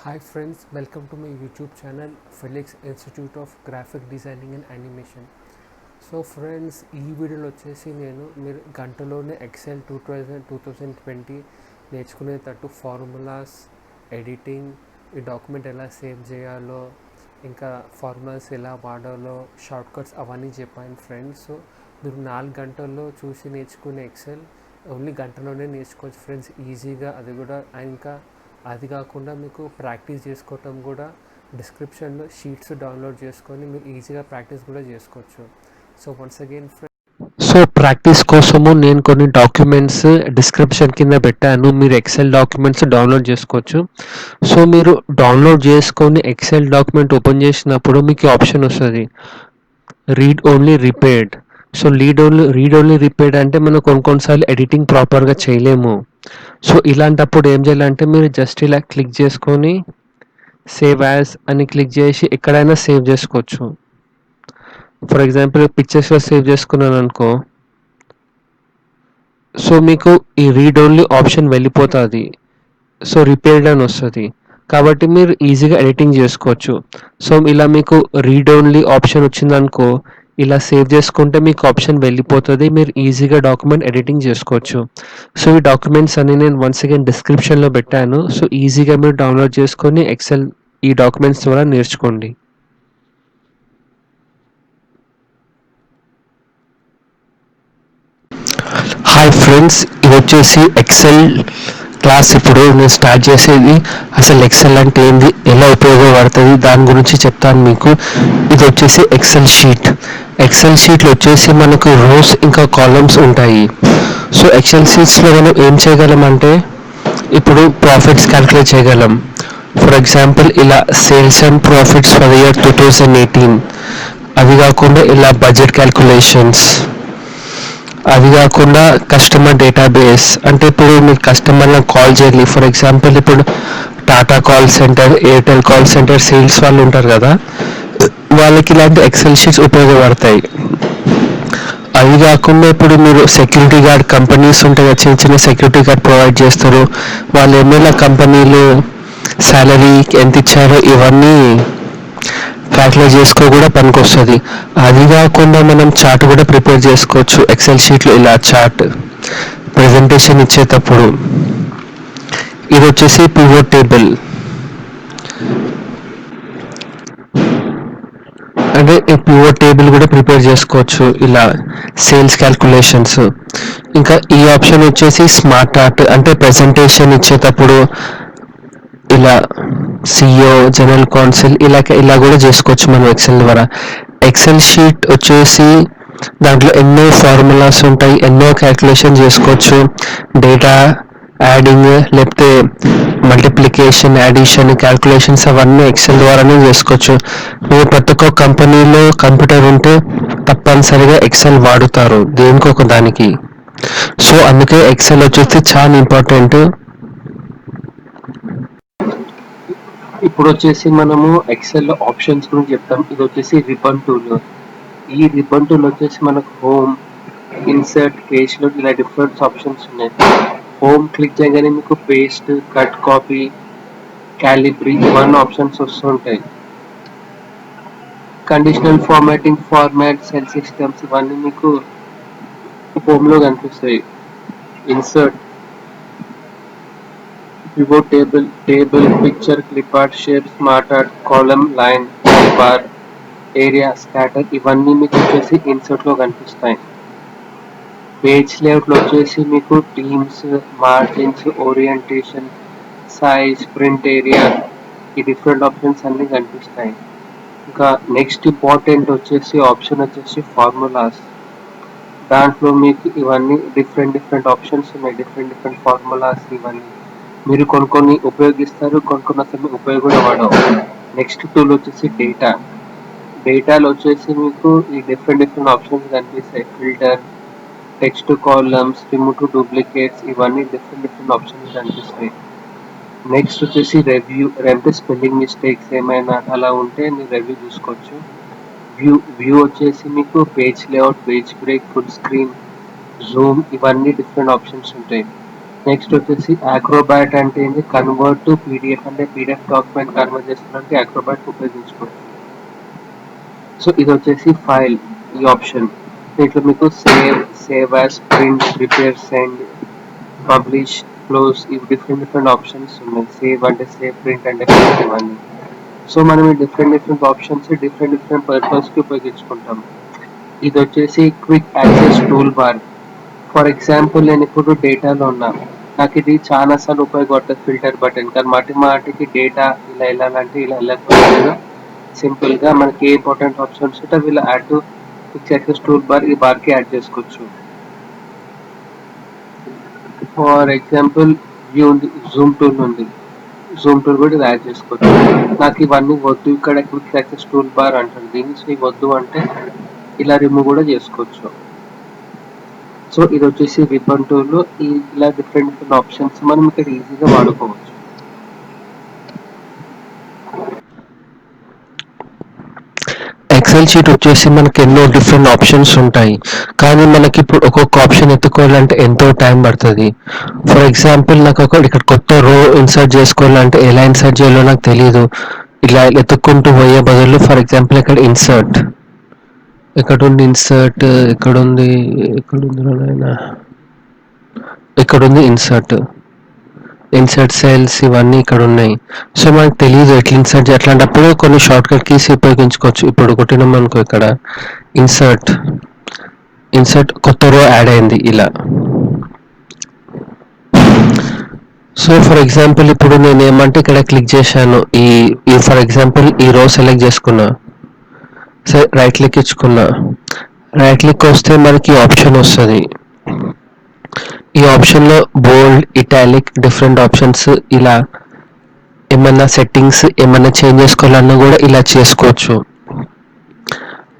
Hi friends, welcome to my YouTube channel Felix Institute of Graphic Designing and Animation. So friends, ఈ వీడియోలో వచ్చేసి నేను మీరు గంటలోనే XL 2020 నేర్చుకునేటట్టు formulas, editing, ఈ document ఎలా సేవ్ చేయాలో, ఇంకా ఫార్ములాస్ ఎలా వాడాలో, షార్ట్ కట్స్ అవన్నీ చెప్పాను ఫ్రెండ్స్. సో మీరు 4 గంటల్లో చూసి నేర్చుకునే ఎక్సెల్ ఓన్లీ గంటలోనే నేర్చుకోవచ్చు ఫ్రెండ్స్, ఈజీగా. అది కూడా ఇంకా అది కాకుండా మీకు ప్రాక్టీస్ చేసుకోవటం కూడా డిస్క్రిప్షన్లో షీట్స్ డౌన్లోడ్ చేసుకొని మీరు ఈజీగా ప్రాక్టీస్ కూడా చేసుకోవచ్చు. So once again so practice కోసము నేను కొన్ని డాక్యుమెంట్స్ డిస్క్రిప్షన్ కింద పెట్టాను. మీరు ఎక్సెల్ డాక్యుమెంట్స్ డౌన్లోడ్ చేసుకోవచ్చు. సో మీరు డౌన్లోడ్ చేసుకొని ఎక్సెల్ డాక్యుమెంట్ ఓపెన్ చేసినప్పుడు మీకు ఆప్షన్ వస్తుంది, read only repaired. So read only repaired అంటే మనం కొన్నిసార్లు ఎడిటింగ్ ప్రాపర్గా చేయలేము. సో ఇలాంటప్పుడు ఏం చేయాలంటే మీరు జస్ట్ ఇలా క్లిక్ చేసుకొని సేవ్ యాజ్ అని క్లిక్ చేసి ఎక్కడైనా సేవ్ చేసుకోవచ్చు. ఫర్ ఎగ్జాంపుల్ పిక్చర్స్లో సేవ్ చేసుకున్నాను అనుకో, సో మీకు ఈ రీడ్ ఓన్లీ ఆప్షన్ వెళ్ళిపోతుంది. సో రిపేర్డ్ అని వస్తుంది, కాబట్టి మీరు ఈజీగా ఎడిటింగ్ చేసుకోవచ్చు. సో ఇలా మీకు రీడ్ ఓన్లీ ఆప్షన్ వచ్చిందనుకో, ఇలా సేవ్ చేసుకుంటే మీకు ఆప్షన్ వెళ్ళిపోతుంది, మీరు ఈజీగా డాక్యుమెంట్ ఎడిటింగ్ చేసుకోవచ్చు. సో ఈ డాక్యుమెంట్స్ అన్ని నేను వన్స్ అగైన్ డిస్క్రిప్షన్లో పెట్టాను. సో ఈజీగా మీరు డౌన్లోడ్ చేసుకొని ఎక్సెల్ ఈ డాక్యుమెంట్స్ ద్వారా నేర్చుకోండి. హాయ్ ఫ్రెండ్స్, ఇది వచ్చేసి ఎక్సెల్ క్లాస్. ఇప్పుడు నేను స్టార్ట్ చేసేది అసలు ఎక్సెల్ అంటే ఏంది, ఎలా ఉపయోగపడుతుంది దాని గురించి చెప్తాను మీకు. ఇది వచ్చేసి ఎక్సెల్ షీట్. ఎక్సెల్ షీట్లో వచ్చేసి మనకు రోస్ ఇంకా కాలమ్స్ ఉంటాయి. సో ఎక్సెల్ షీట్స్లో మనం ఏం చేయగలం అంటే, ఇప్పుడు ప్రాఫిట్స్ క్యాలిక్యులేట్ చేయగలం. ఫర్ ఎగ్జాంపుల్ ఇలా sales and profits for the year 2018. అవి కాకుండా ఇలా బడ్జెట్ క్యాలిక్యులేషన్స్. అది కాకుండా కస్టమర్ డేటాబేస్ అంటే ఇప్పుడు మీరు కస్టమర్లను కాల్ చేయాలి. ఫర్ ఎగ్జాంపుల్ ఇప్పుడు Tata call centre, Airtel call centre sales వాళ్ళు ఉంటారు కదా, వాళ్ళకి ఇలాంటి ఎక్సెల్ షీట్స్ ఉపయోగపడతాయి. అవి కాకుండా ఇప్పుడు మీరు సెక్యూరిటీ గార్డ్ కంపెనీస్ ఉంటాయి కదా, చిన్న చిన్న సెక్యూరిటీ గార్డ్ ప్రొవైడ్ చేస్తారు, వాళ్ళు ఎన్నెలా కంపెనీలు శాలరీ ఎంత ఇచ్చారో ఇవన్నీ క్యాల్కులేట్ చేసుకో కూడా పనికొస్తుంది. అది కాకుండా మనం చార్ట్ కూడా ప్రిపేర్ చేసుకోవచ్చు ఎక్సెల్ షీట్లో. ఇలా చార్ట్ ప్రెజెంటేషన్ ఇచ్చేటప్పుడు ఇది వచ్చేసి పివోట్ టేబుల్. అంటే ఈ పివోట్ టేబుల్ కూడా ప్రిపేర్ చేసుకోవచ్చు ఇలా సేల్స్ క్యాల్కులేషన్స్. ఇంకా ఈ ఆప్షన్ వచ్చేసి స్మార్ట్ చార్ట్, అంటే ప్రెజెంటేషన్ ఇచ్చేటప్పుడు ఇలా సిఇఓ, జనరల్ కౌన్సిల్ ఇలా కూడా చేసుకోవచ్చు మనం ఎక్సెల్ ద్వారా. ఎక్సెల్ షీట్ వచ్చేసి దాంట్లో ఎన్నో ఫార్ములాస్ ఉంటాయి, ఎన్నో క్యాల్కులేషన్ చేసుకోవచ్చు. డేటా యాడింగ్, లేకపోతే మల్టిప్లికేషన్, యాడిషన్, క్యాల్కులేషన్స్ అవన్నీ ఎక్సెల్ ద్వారానే చేసుకోవచ్చు. మీరు ప్రతి ఒక్క కంపెనీలో కంప్యూటర్ ఉంటే తప్పనిసరిగా ఎక్సెల్ వాడుతారు దేనికొక దానికి. సో అందుకే ఎక్సెల్ వచ్చేసి చాలా ఇంపార్టెంట్. ఇప్పుడు వచ్చేసి మనము ఎక్సెల్ ఆప్షన్స్ గురించి చెప్తాం. ఇది వచ్చేసి రిబన్ టూల్. ఈ రిబన్ టూల్ వచ్చేసి మనకు హోమ్, ఇన్సర్ట్, పేజ్ లో ఇలా డిఫరెంట్ ఆప్షన్స్ ఉన్నాయి. హోమ్ క్లిక్ చేయగానే మీకు పేస్ట్, కట్, కాపీ, క్యాలిబ్రీ ఇవన్నీ ఆప్షన్స్ వస్తుంటాయి. Conditional formatting, format, cell systems ఇవన్నీ మీకు హోమ్ లో కనిపిస్తాయి. Insert, pivot table, picture, clipart, shape, smart art, column, line, bar, area, scatter ఇవన్నీ మీకు వచ్చేసి ఇన్సర్ట్లో కనిపిస్తాయి. పేజ్ లేఅవుట్లో వచ్చేసి మీకు themes, margins, orientation, size, print area, ఈ డిఫరెంట్ ఆప్షన్స్ అన్నీ కనిపిస్తాయి. ఇంకా నెక్స్ట్ ఇంపార్టెంట్ వచ్చేసి ఆప్షన్ వచ్చేసి ఫార్ములాస్. దాంట్లో మీకు ఇవన్నీ డిఫరెంట్ ఆప్షన్స్ ఉన్నాయి, డిఫరెంట్ ఫార్ములాస్. ఇవన్నీ మీరు కొన్ని ఉపయోగిస్తారు, కొన్ని అసలు ఉపయోగపడవు. నెక్స్ట్ టూల్ వచ్చేసి డేటా. డేటాలో వచ్చేసి మీకు ఈ డిఫరెంట్ ఆప్షన్స్ కనిపిస్తాయి. Filter, text columns, remove duplicates ఇవన్నీ డిఫరెంట్ ఆప్షన్స్ కనిపిస్తాయి. నెక్స్ట్ వచ్చేసి అంటే స్పెల్లింగ్ మిస్టేక్స్ ఏమైనా అలా ఉంటే మీరు రివ్యూ చూసుకోవచ్చు. వ్యూ వచ్చేసి మీకు page layout, page break, full screen, Zoom ఇవన్నీ డిఫరెంట్ ఆప్షన్స్ ఉంటాయి. నెక్స్ట్ వచ్చేసి యాక్రోబాట్ అంటే ఏంటి, కన్వర్ట్ టు పీడిఎఫ్ అంటే పీడిఎఫ్ డాక్యుమెంట్ కన్వర్ట్ చేసుకోవడానికి యాక్రోబాట్ ఉపయోగించుకోవచ్చు. సో ఇది వచ్చేసి ఫైల్, ఈ ఆప్షన్. దీంట్లో మీకు save as, print, prepare, send, publish, close, ఇవి డిఫరెంట్ ఆప్షన్స్ ఉన్నాయి. సేవ్ అంటే సేవ్, ప్రింట్ అంటే ప్రింట్, ఇవన్నీ. సో మనం ఈ డిఫరెంట్ ఆప్షన్స్ డిఫరెంట్ పర్పస్కి ఉపయోగించుకుంటాం. ఇది వచ్చేసి quick access tool bar. For example నేను ఇప్పుడు డేటాలో ఉన్నా, నాకు ఇది చాలా సార్లు ఉపయోగపడుతుంది ఫిల్టర్ బటన్, కానీ మాటికి డేటా ఇలా వెళ్ళాలంటే ఇలా వెళ్ళకపోతే సింపుల్గా మనకి ఏ ఇంపార్టెంట్ ఆప్షన్స్ ఉంటే వీళ్ళు add to quick access tool bar, ఈ బార్కి యాడ్ చేసుకోవచ్చు. ఫర్ ఎగ్జాంపుల్ వ్యూ ఉంది, జూమ్ టూల్ ఉంది, జూమ్ టూల్ కూడా ఇది యాడ్ చేసుకోవచ్చు. నాకు ఇవన్నీ వద్దు, ఇక్కడ క్విక్ యాక్సెస్ టూల్ బార్ అంటారు దీన్ని, సో ఇవి వద్దు అంటే ఇలా రిమూవ్ కూడా చేసుకోవచ్చు. సో ఇది వచ్చేసి రిబ్బన్ టూల్. ఇలా డిఫరెంట్ ఆప్షన్స్ మనం ఇక్కడ ఈజీగా వాడుకోవచ్చు. ఎక్సెల్ షీట్ వచ్చేసి మనకి ఎన్నో డిఫరెంట్ ఆప్షన్స్ ఉంటాయి, కానీ మనకి ఇప్పుడు ఒక్కొక్క ఆప్షన్ ఎత్తుకోవాలంటే ఎంతో టైం పడుతుంది. ఫర్ ఎగ్జాంపుల్ నాకు ఇక్కడ కొత్త రో ఇన్సర్ట్ చేసుకోవాలంటే ఎలా ఇన్సర్ట్ చేయాలో నాకు తెలియదు. ఇలా ఎత్తుక్కుంటూ పోయే బదులు ఫర్ ఎగ్జాంపుల్ ఇక్కడ ఇన్సర్ట్, ఎక్కడుంది ఇన్సర్ట్, ఎక్కడుంది ఇన్సర్ట్ సెల్స్, ఇవన్నీ ఇక్కడ ఉన్నాయి. సో మనకు తెలియదు ఎట్లా ఇన్సర్ట్ చేయాలి. అట్లాంటప్పుడు కొన్ని షార్ట్ కట్ కీస్ ఉపయోగించుకోవచ్చు. ఇప్పుడు కొట్టినాం అనుకో, ఇక్కడ ఇన్సర్ట్ కొత్త రో యాడ్ అయింది ఇలా. సో ఫర్ ఎగ్జాంపుల్ ఇప్పుడు నేను ఏమంటే ఇక్కడ క్లిక్ చేశాను, ఈ ఫర్ ఎగ్జాంపుల్ ఈ రో సెలెక్ట్ చేసుకున్నా, సరే రైట్ క్లిక్ ఇచ్చుకున్నా. రైట్ క్లిక్ వస్తే మనకి ఆప్షన్ వస్తుంది. ఈ ఆప్షన్లో బోల్డ్, ఇటాలిక్, డిఫరెంట్ ఆప్షన్స్, ఇలా ఏమన్నా సెట్టింగ్స్ ఏమన్నా చేంజ్ చేసుకోవాలన్నా కూడా ఇలా చేసుకోవచ్చు.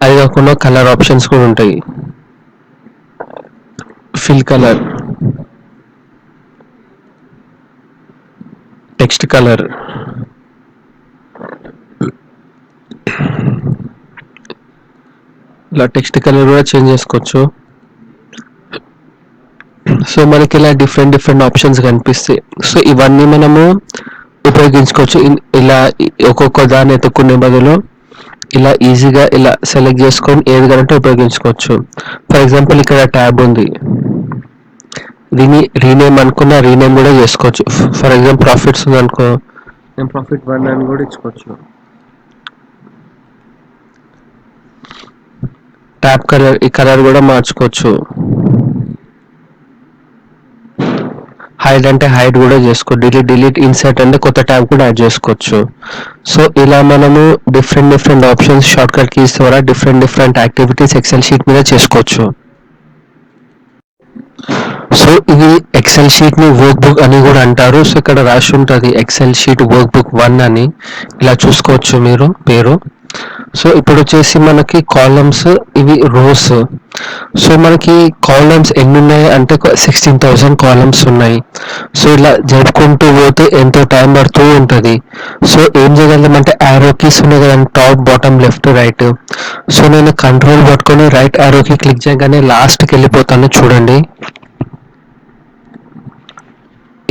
అది కాకుండా కలర్ ఆప్షన్స్ కూడా ఉంటాయి. ఫిల్ కలర్, టెక్స్ట్ కలర్, ఇలా టెక్స్ట్ కలర్ కూడా చేంజ్ చేసుకోవచ్చు. సో మనకి ఇలా డిఫరెంట్ ఆప్షన్స్ కనిపిస్తాయి. సో ఇవన్నీ మనము ఉపయోగించుకోవచ్చు. ఇలా ఒక్కొక్క దాన్ని ఎత్తుక్కునే బదులు ఇలా ఈజీగా ఇలా సెలెక్ట్ చేసుకొని ఏది కంటే ఉపయోగించుకోవచ్చు. ఫర్ ఎగ్జాంపుల్ ఇక్కడ ట్యాబ్ ఉంది, దీన్ని రీనేమ్ అనుకున్న రీనేమ్ కూడా చేసుకోవచ్చు. ఫర్ ఎగ్జాంపుల్ ప్రాఫిట్స్ ఉంది అనుకో, నేను ప్రాఫిట్ 1 అని కూడా ఇచ్చుకోవచ్చు. ట్యాబ్ కలర్, ఈ కలర్ కూడా మార్చుకోవచ్చు. హైడ్ అంటే హైడ్ కూడా చేసుకోవచ్చు. డిలీట్, ఇన్సర్ట్ అంటే కొత్త ట్యాబ్ కూడా యాడ్ చేసుకోవచ్చు. సో ఇలా మనము different options short cut keys ద్వారా డిఫరెంట్ యాక్టివిటీస్ ఎక్సెల్ షీట్ మీద చేసుకోవచ్చు. సో ఇది ఎక్సెల్ షీట్ ని వర్క్ బుక్ అని కూడా అంటారు. సో ఇక్కడ రాసి ఉంటుంది ఎక్సెల్ షీట్ వర్క్ బుక్ 1 అని, ఇలా చూసుకోవచ్చు మీరు పేరు. సో ఇప్పుడు వచ్చేసి మనకి కాలమ్స్, ఇవి రోస్. సో మనకి కాలమ్స్ ఎన్ని ఉన్నాయి అంటే 16,000 కాలమ్స్ ఉన్నాయి. సో ఇలా జరుపుకుంటూ పోతే ఎంతో టైం పడుతూ ఉంటుంది. సో ఏం చేయగలుగుతామంటే యారో కీస్ ఉన్నాయి కదా, top, bottom, left, right. So నేను కంట్రోల్ పట్టుకొని రైట్ యారోకి క్లిక్ చేయగానే లాస్ట్కి వెళ్ళిపోతాను చూడండి.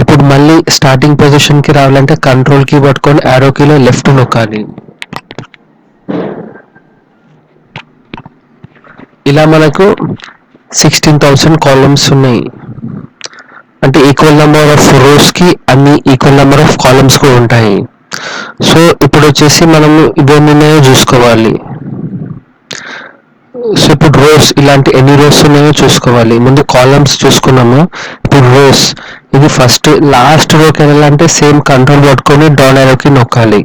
ఇప్పుడు మళ్ళీ స్టార్టింగ్ పొజిషన్కి రావాలంటే కంట్రోల్ కీ పట్టుకొని యారో కీలో లెఫ్ట్ నొక్కాలి. ఇలా మనకు 16,000 కాలమ్స్ ఉన్నాయి. అంటే ఈక్వల్ నెంబర్ ఆఫ్ రోస్కి అన్ని ఈక్వల్ నెంబర్ ఆఫ్ కాలమ్స్ కూడా ఉంటాయి. సో ఇప్పుడు వచ్చేసి మనము ఇవేమున్నాయో చూసుకోవాలి. సో ఇప్పుడు రోస్, ఇలాంటి ఎన్ని రోస్ ఉన్నాయో చూసుకోవాలి. ముందు కాలమ్స్ చూసుకున్నాము, ఇప్పుడు రోస్. ఇది ఫస్ట్ లాస్ట్ రోకి వెళ్ళాలంటే సేమ్ కంట్రోల్ పట్టుకొని డౌన్ యారోకి నొక్కాలి.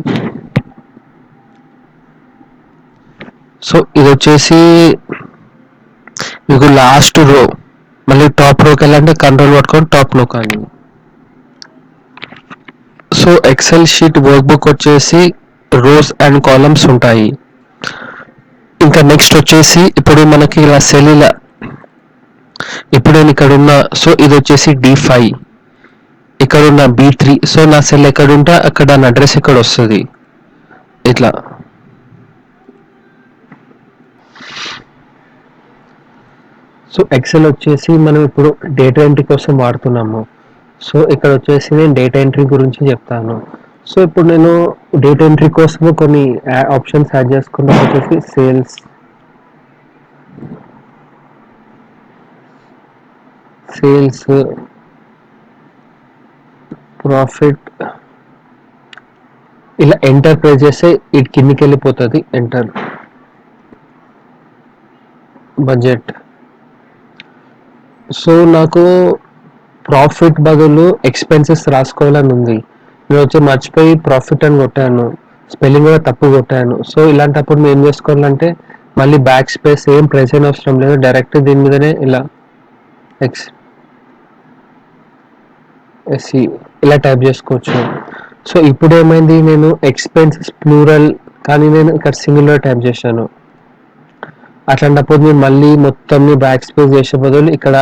సో ఇది వచ్చేసి మీకు లాస్ట్ రో. మళ్ళీ టాప్ రోకి వెళ్ళాలంటే కంట్రోల్ పట్టుకొని టాప్ నొక్కాలి. So Excel sheet work book వచ్చేసి రోస్ అండ్ కాలమ్స్ ఉంటాయి. ఇంకా నెక్స్ట్ వచ్చేసి ఇప్పుడు మనకి ఇలా సెల్, ఇలా ఇప్పుడు నేను ఇక్కడ ఉన్న, సో ఇది వచ్చేసి D5, ఇక్కడ ఉన్న B3. సో నా సెల్ ఎక్కడ ఉంటే అక్కడ నా అడ్రస్ ఇక్కడ వస్తుంది ఇట్లా. సో ఎక్సెల్ వచ్చేసి మనం ఇప్పుడు డేటా ఎంట్రీ కోసం వాడుతున్నాము. సో ఇక్కడ వచ్చేసి నేను డేటా ఎంట్రీ గురించి చెప్తాను. సో ఇప్పుడు నేను డేటా ఎంట్రీ కోసం కొన్ని ఆప్షన్స్ యాడ్ చేసుకుంటా. వచ్చేసి సేల్స్, ప్రాఫిట్, ఇలా ఎంటర్ ప్రెస్ చేస్తే ఇటు కిందికి వెళ్ళిపోతుంది. Enter budget. సో నాకు ప్రాఫిట్ బదులు ఎక్స్పెన్సెస్ రాసుకోవాలని ఉంది. నేను వచ్చి మర్చిపోయి ప్రాఫిట్ అని కొట్టాను, స్పెల్లింగ్ కూడా తప్పు కొట్టాను. సో ఇలాంటప్పుడు మేము ఏం చేసుకోవాలంటే మళ్ళీ బ్యాక్ స్పేస్ ఏం ప్రెస్ అయిన అవసరం లేదు, డైరెక్ట్ దీని మీదనే ఇలా ఎస్సి ఇలా టైప్ చేసుకోవచ్చు. సో ఇప్పుడు ఏమైంది, నేను ఎక్స్పెన్సెస్ ప్లూరల్ కానీ నేను ఇక్కడ సింగులర్ టైప్ చేశాను. అట్లాంటప్పుడు నేను మళ్ళీ మొత్తం బ్యాక్ స్పేస్ చేసే బదులు ఇక్కడ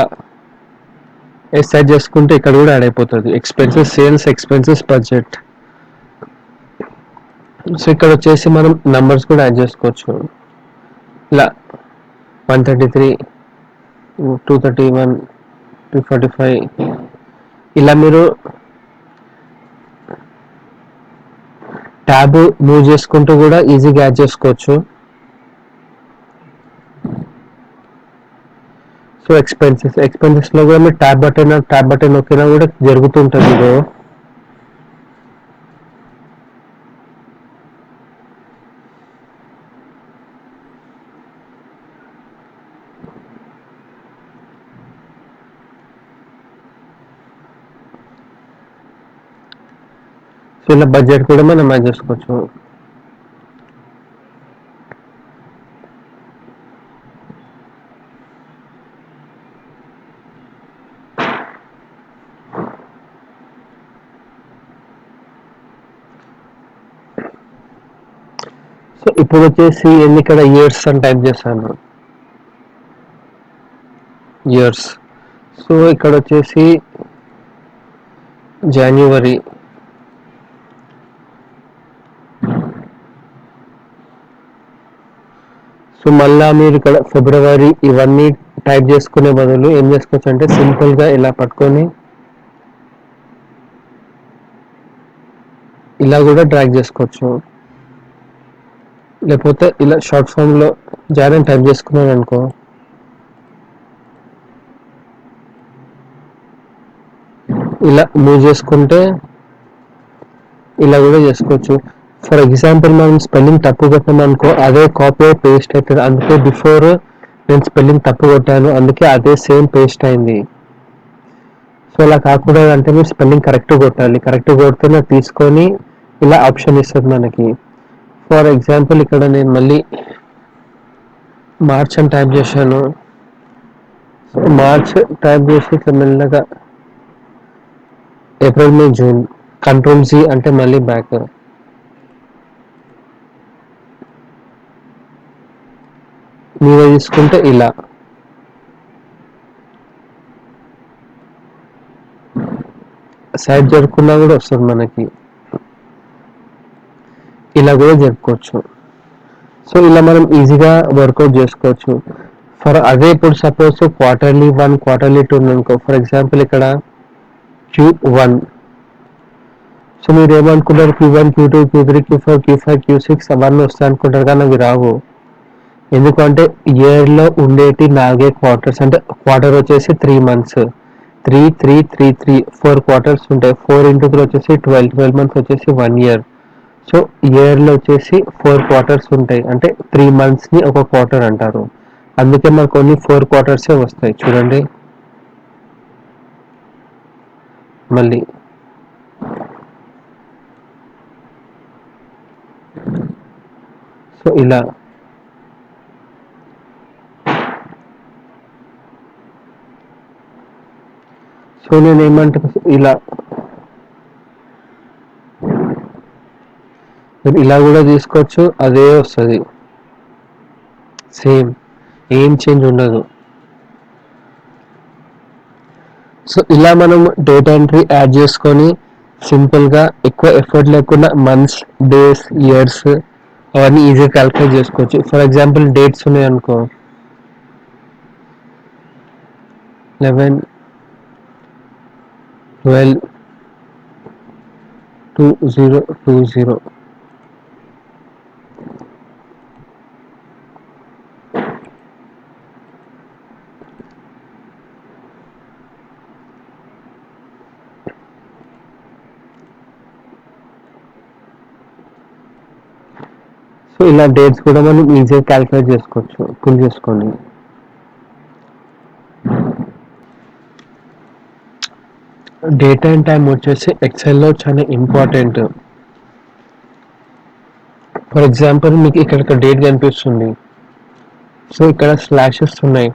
సెట్ చేసుకుంటే ఇక్కడ కూడా యాడ్ అయిపోతుంది expenses sales, expenses, budget. So ఇక్కడ వచ్చేసి మనం నంబర్స్ కూడా యాడ్ చేసుకోవచ్చు. ఇలా 133, 231, 245 ఇలా మీరు ట్యాబ్ మూవ్ చేసుకుంటూ కూడా ఈజీగా యాడ్ చేసుకోవచ్చు. సో ఎక్స్పెన్సెస్ లో కూడా మీరు ట్యాబ్ బటన్ నొక్కినా కూడా జరుగుతుంటుంది ఇదో. సో ఇలా బడ్జెట్ కూడా మనం యాడ్ చేసుకోవచ్చు. సో ఇప్పుడు వచ్చేసి ఇక్కడ ఇయర్స్ అని టైప్ చేశాను, ఇయర్స్. సో ఇక్కడ వచ్చేసి జనవరి, సో మళ్ళా మీరు ఇక్కడ ఫిబ్రవరి ఇవన్నీ టైప్ చేసుకునే బదులు ఏం చేసుకోవచ్చు అంటే సింపుల్ గా ఇలా పట్టుకొని ఇలా కూడా డ్రాగ్ చేసుకోవచ్చు. లేకపోతే ఇలా షార్ట్ ఫామ్ లో జాయిన్ టైప్ చేసుకున్నాను అనుకో, ఇలా మూవ్ చేసుకుంటే ఇలా కూడా చేసుకోవచ్చు. ఫర్ ఎగ్జాంపుల్ మనం స్పెల్లింగ్ తప్పు కొట్టాం అనుకో, అదే కాపీ పేస్ట్ అవుతుంది. అందుకే బిఫోర్ నేను స్పెల్లింగ్ తప్పు కొట్టాను, అందుకే అదే సేమ్ పేస్ట్ అయింది. సో అలా కాకుండా అంటే మీరు స్పెల్లింగ్ కరెక్ట్ కొట్టాలి, కరెక్ట్ కొడితే నాకు తీసుకొని ఇలా ఆప్షన్ ఇస్తుంది మనకి. ఫర్ ఎగ్జాంపుల్ ఇక్కడ నేను మళ్ళీ మార్చ్ అని టైప్ చేశాను. సో మార్చ్ టైప్ చేసి ఇట్లా మెల్లగా ఏప్రిల్, మే, జూన్, కంట్రోల్ జీ అంటే మళ్ళీ బ్యాక్. మీద తీసుకుంటే ఇలా సైడ్ జరుపుకున్నా కూడా వస్తుంది మనకి, ఇలా కూడా జరుపుకోవచ్చు. సో ఇలా మనం ఈజీగా వర్కౌట్ చేసుకోవచ్చు. అదే ఇప్పుడు సపోజ్ క్వార్టర్లీ 1, క్వార్టర్లీ 2 అనుకో. ఫర్ ఎగ్జాంపుల్ ఇక్కడ Q1. సో మీరు ఏమనుకుంటారు, Q1, Q2, Q3, Q4, Q5, Q6 అవన్నీ వస్తాయి అనుకుంటారు, కానీ అవి రావు. ఎందుకంటే ఇయర్ లో ఉండేటి 4 క్వార్టర్స్, అంటే క్వార్టర్ వచ్చేసి 3 months, 3, 3, 3, 3 4 క్వార్టర్స్ ఉంటాయి. 4 into 3 వచ్చేసి 12 months వచ్చేసి 1 year. సో ఇయర్ లో వచ్చేసి 4 క్వార్టర్స్ ఉంటాయి, అంటే 3 months ని ఒక క్వార్టర్ అంటారు. అందుకే మనకు ఓన్లీ 4 క్వార్టర్సే వస్తాయి. చూడండి మళ్ళీ సో ఇలా. సో నేను ఏమంటే ఇలా కూడా తీసుకోవచ్చు, అదే వస్తుంది సేమ్, ఏం చేంజ్ ఉండదు. సో ఇలా మనం డేటా ఎంట్రీ యాడ్ చేసుకొని సింపుల్గా ఎక్కువ ఎఫర్ట్ లేకుండా మంత్స్, డేస్, ఇయర్స్ అవన్నీ ఈజీగా క్యాలిక్యులేట్ చేసుకోవచ్చు. ఫర్ ఎగ్జాంపుల్ డేట్స్ ఉన్నాయనుకో, 11 12/2020. సో ఇలా డేట్స్ కూడా మనం ఈజీగా క్యాలిక్యులేట్ చేసుకోవచ్చు, పుల్ చేసుకొని. డేట్ అండ్ టైం వచ్చేసి ఎక్సెల్లో చాలా ఇంపార్టెంట్. ఫర్ ఎగ్జాంపుల్ మీకు ఇక్కడ డేట్ కనిపిస్తుంది, సో ఇక్కడ స్లాషెస్ ఉన్నాయి,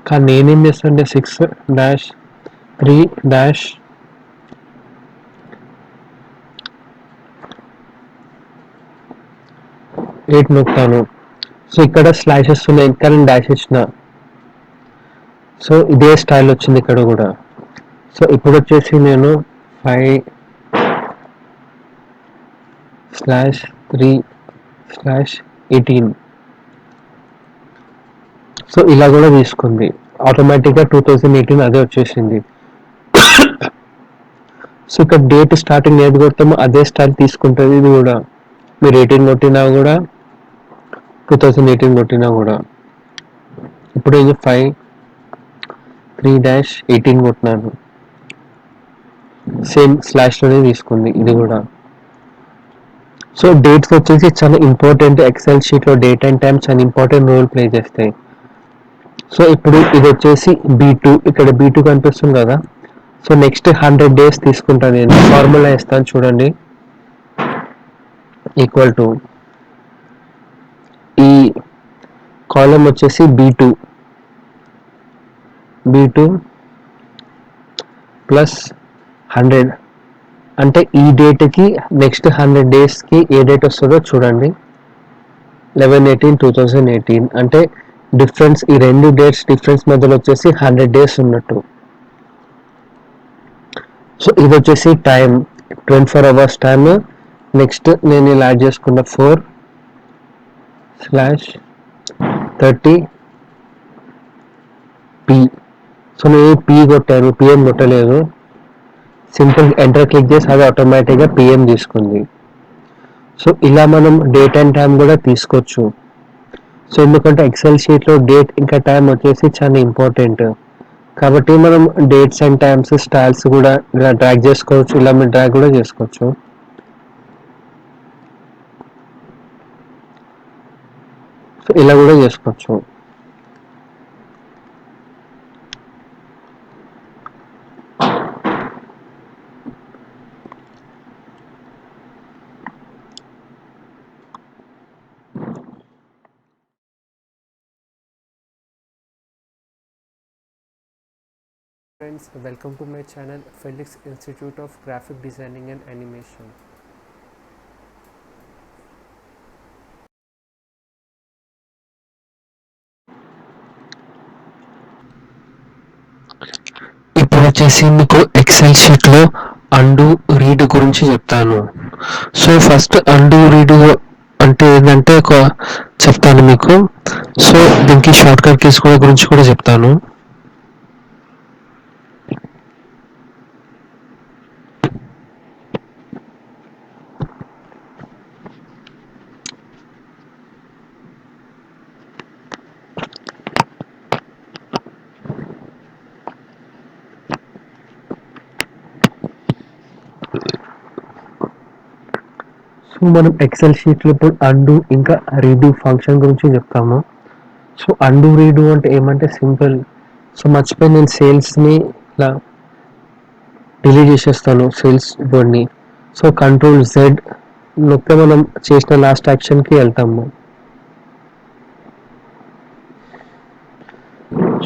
కానీ నేనేం చేస్తానంటే 6-3-8 నొక్కాను. సో ఇక్కడ స్లాషెస్ ఉన్నాయి, ఇంకా నేను డాష్ ఇచ్చిన. సో ఇదే స్టైల్ వచ్చింది ఇక్కడ కూడా. సో ఇప్పుడు వచ్చేసి నేను 5/3/18. సో ఇలా కూడా తీసుకుంది, ఆటోమేటిక్గా 2018 అదే వచ్చేసింది. సో ఇక్కడ డేట్ స్టార్టింగ్ ఏది కొడతామో అదే స్టైల్ తీసుకుంటుంది ఇది కూడా. మీరు 18 కొట్టినా కూడా 2018 కొట్టినా కూడా. ఇప్పుడు ఇది 5/3-18 కొట్టినాను, సేమ్ స్లాష్లోనే తీసుకుంది ఇది కూడా. సో డేట్స్ వచ్చేసి చాలా ఇంపార్టెంట్, ఎక్సెల్ షీట్లో డేట్ అండ్ టైం చాలా ఇంపార్టెంట్ రోల్ ప్లే చేస్తాయి. సో ఇప్పుడు ఇది వచ్చేసి B2, ఇక్కడ B2 కనిపిస్తుంది కదా. సో నెక్స్ట్ 100 డేస్ తీసుకుంటాను నేను, ఫార్ములా ఇస్తాను చూడండి. ఈక్వల్ టు ఈ కాలం వచ్చేసి B2 ప్లస్ 100, అంటే ఈ డేట్కి నెక్స్ట్ 100 డేస్కి ఏ డేట్ వస్తుందో చూడండి. 11/18/2018 అంటే డిఫరెన్స్, ఈ రెండు డేట్స్ డిఫరెన్స్ మధ్యలో వచ్చేసి 100 డేస్ ఉన్నట్టు. సో ఇది వచ్చేసి టైం 24 అవర్స్ టైమ్. నెక్స్ట్ నేను ఇలా యాడ్ చేసుకున్న 4/30p. సో నేను P కొట్టాను, PM కొట్టలేదు. సింపుల్ ఎంటర్ క్లిక్ చేసి అది ఆటోమేటిక్గా PM తీసుకుంది. సో ఇలా మనం డేట్ అండ్ టైం కూడా తీసుకోవచ్చు. సో ఎందుకంటే ఎక్సెల్ షీట్లో డేట్ ఇంకా టైం వచ్చేసి చాలా ఇంపార్టెంట్, కాబట్టి మనం డేట్స్ అండ్ టైమ్స్ స్టైల్స్ కూడా ఇలా డ్రాగ్ చేసుకోవచ్చు, ఇలా మీరు డ్రాగ్ కూడా చేసుకోవచ్చు. సో ఇలా కూడా చేసుకోవచ్చు. Friends, welcome to my channel Felix Institute of Graphic Designing and Animation. ఇప్పుడు వచ్చేసి మీకు ఎక్సెల్ షీట్లో అండు రీడ్ గురించి చెప్తాను. సో ఫస్ట్ అండు రీడ్ అంటే ఏంటంటే చెప్తాను మీకు. సో దీనికి షార్ట్ కట్ కీస్ గురించి కూడా చెప్తాను. సో మనం ఎక్సెల్ షీట్లో ఇప్పుడు అండు ఇంకా రీడూ ఫంక్షన్ గురించి చెప్తాము. సో అండు రీడూ అంటే ఏమంటే సింపుల్. సో మర్చిపోయి నేను సేల్స్ని ఇలా డిలీట్ చేసేస్తాను, సేల్స్ బోర్డ్ని. సో Ctrl+Z నొక్కితే మనం చేసిన లాస్ట్ యాక్షన్కి వెళ్తాము.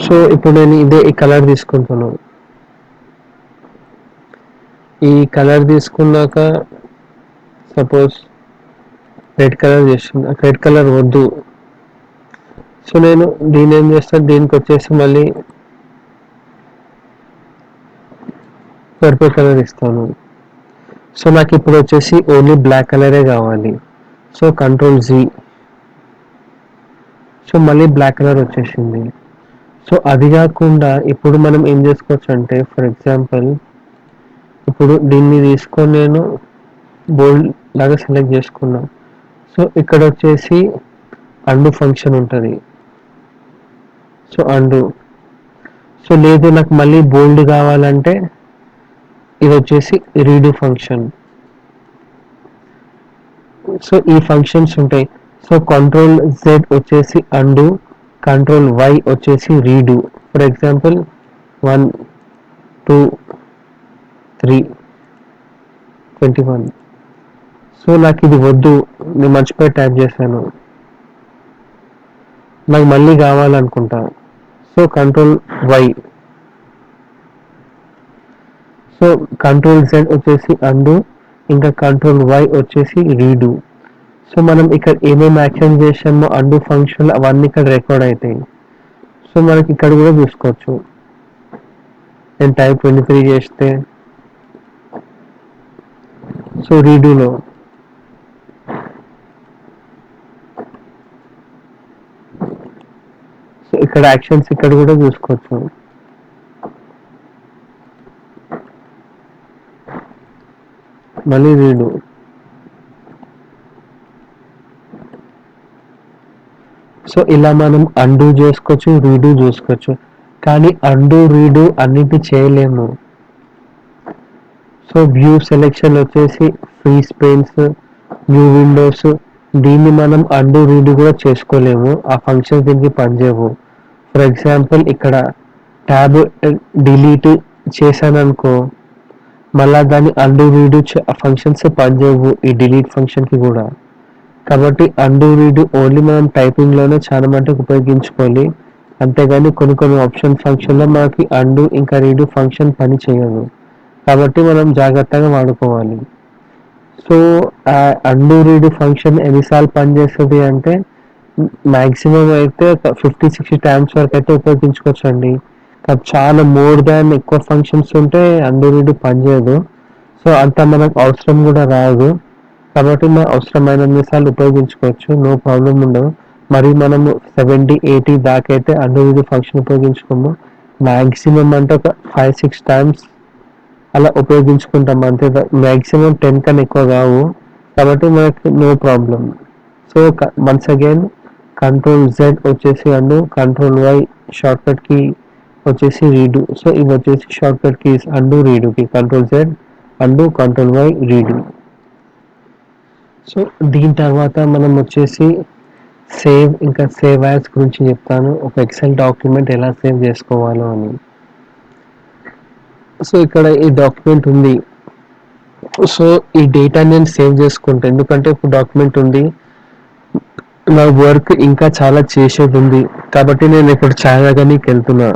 సో ఇప్పుడు నేను ఈ కలర్ తీసుకుంటాను. ఈ కలర్ తీసుకున్నాక సపోజ్ రెడ్ కలర్ చేస్తున్నా, రెడ్ కలర్ వద్దు. సో నేను దీని ఏం చేస్తాను, దీనికి వచ్చేసి మళ్ళీ పర్పుల్ కలర్ ఇస్తాను. సో నాకు ఇప్పుడు వచ్చేసి ఓన్లీ బ్లాక్ కలరే కావాలి. So Ctrl+Z. సో మళ్ళీ బ్లాక్ కలర్ వచ్చేసింది. సో అది కాకుండా ఇప్పుడు మనం ఏం చేసుకోవచ్చు అంటే, ఫర్ ఎగ్జాంపుల్ ఇప్పుడు దీన్ని తీసుకొని నేను బోల్డ్ లాగా సెలెక్ట్ చేసుకున్నా. సో ఇక్కడ వచ్చేసి అండు ఫంక్షన్ ఉంటుంది. So undo. సో లేదు నాకు మళ్ళీ బోల్డ్ కావాలంటే ఇది వచ్చేసి రీడూ ఫంక్షన్. సో ఈ ఫంక్షన్స్ ఉంటాయి. సో కంట్రోల్ జెడ్ వచ్చేసి అండు, కంట్రోల్ వై వచ్చేసి రీడూ. For example 1 2 3 21. సో నాకు ఇది వద్దు, నేను మర్చిపోయి టైప్ చేశాను, నాకు మళ్ళీ కావాలనుకుంటా. So control Y. So control Z వచ్చేసి అండు, ఇంకా కంట్రోల్ వై వచ్చేసి రీడూ. సో మనం ఇక్కడ ఏమేమి యాక్షన్ చేసామో అండు ఫంక్షన్ అవన్నీ ఇక్కడ రికార్డ్ అవుతాయి. సో మనకి ఇక్కడ కూడా చూసుకోవచ్చు. నేను టైప్ 23 చేస్తే సో రీడూలో సో ఇక్కడ యాక్షన్స్ ఇక్కడ కూడా చూసుకోవచ్చు. మళ్ళీ రీడూ. సో ఇలా మనం అండు చేసుకోవచ్చు, రీడూ చేసుకోవచ్చు. కానీ అండు రీడూ అన్నిటి చేయలేము. సో వ్యూ సెలెక్షన్ వచ్చేసి ఫ్రీ స్పేస్, న్యూ విండోస్, దీన్ని మనం అండు రీడూ కూడా చేసుకోలేము. ఆ ఫంక్షన్స్ దీనికి పనిచేయవు. ఫర్ ఎగ్జాంపుల్ ఇక్కడ ట్యాబ్ డిలీట్ చేశాను అనుకో, మళ్ళా దాన్ని అండు రీడూ ఫంక్షన్స్ పనిచేయవు ఈ డిలీట్ ఫంక్షన్కి కూడా. కాబట్టి అండు రీడూ ఓన్లీ మనం టైపింగ్లోనే చాలా మటుకు ఉపయోగించుకోవాలి. అంతేగాని కొన్ని ఆప్షన్ ఫంక్షన్లో మనకి అండు ఇంకా రీడూ ఫంక్షన్ పని చేయదు. కాబట్టి మనం జాగ్రత్తగా వాడుకోవాలి. సో ఆ అండు రీడూ ఫంక్షన్ ఎన్నిసార్లు పనిచేస్తుంది అంటే మ్యాక్సిమం అయితే 50-60 టైమ్స్ వరకు అయితే ఉపయోగించుకోవచ్చు అండి. చాలా మోర్ దాన్ ఎక్కువ ఫంక్షన్స్ ఉంటే అండు రీడూ పనిచేయదు. సో అంత మనకు అవసరం కూడా రాదు. కాబట్టి మనం అవసరమైనన్ని సార్లు ఉపయోగించుకోవచ్చు, నో ప్రాబ్లం ఉండదు. మరి మనము 70-80 దాకా అయితే అండు రీడూ ఫంక్షన్ ఉపయోగించుకోము. మ్యాక్సిమం అంటే ఒక 5-6 టైమ్స్ అలా ఉపయోగించుకుంటాం అంతే. మ్యాక్సిమం 10 కన్నా ఎక్కువ కావు. కాబట్టి మనకి no problem. So once again control Z వచ్చేసి undo, control Y shortcut key వచ్చేసి రీడూ. సో ఇవి వచ్చేసి షార్ట్ కట్ కీస్ అండు రీడూకి. Control Z undo, control Y redo. So దీని తర్వాత మనం వచ్చేసి సేవ్ ఇంకా సేవ్ యాజ్ గురించి చెప్తాను. ఒక ఎక్సెల్ డాక్యుమెంట్ ఎలా సేవ్ చేసుకోవాలో అని. సో ఇక్కడ ఈ డాక్యుమెంట్ ఉంది. సో ఈ డేటా నేను సేవ్ చేసుకుంటాను, ఎందుకంటే ఇప్పుడు డాక్యుమెంట్ ఉంది, నా వర్క్ ఇంకా చాలా చేసేది ఉంది. కాబట్టి నేను ఇప్పుడు ఛాయాగానికి వెళ్తున్నా.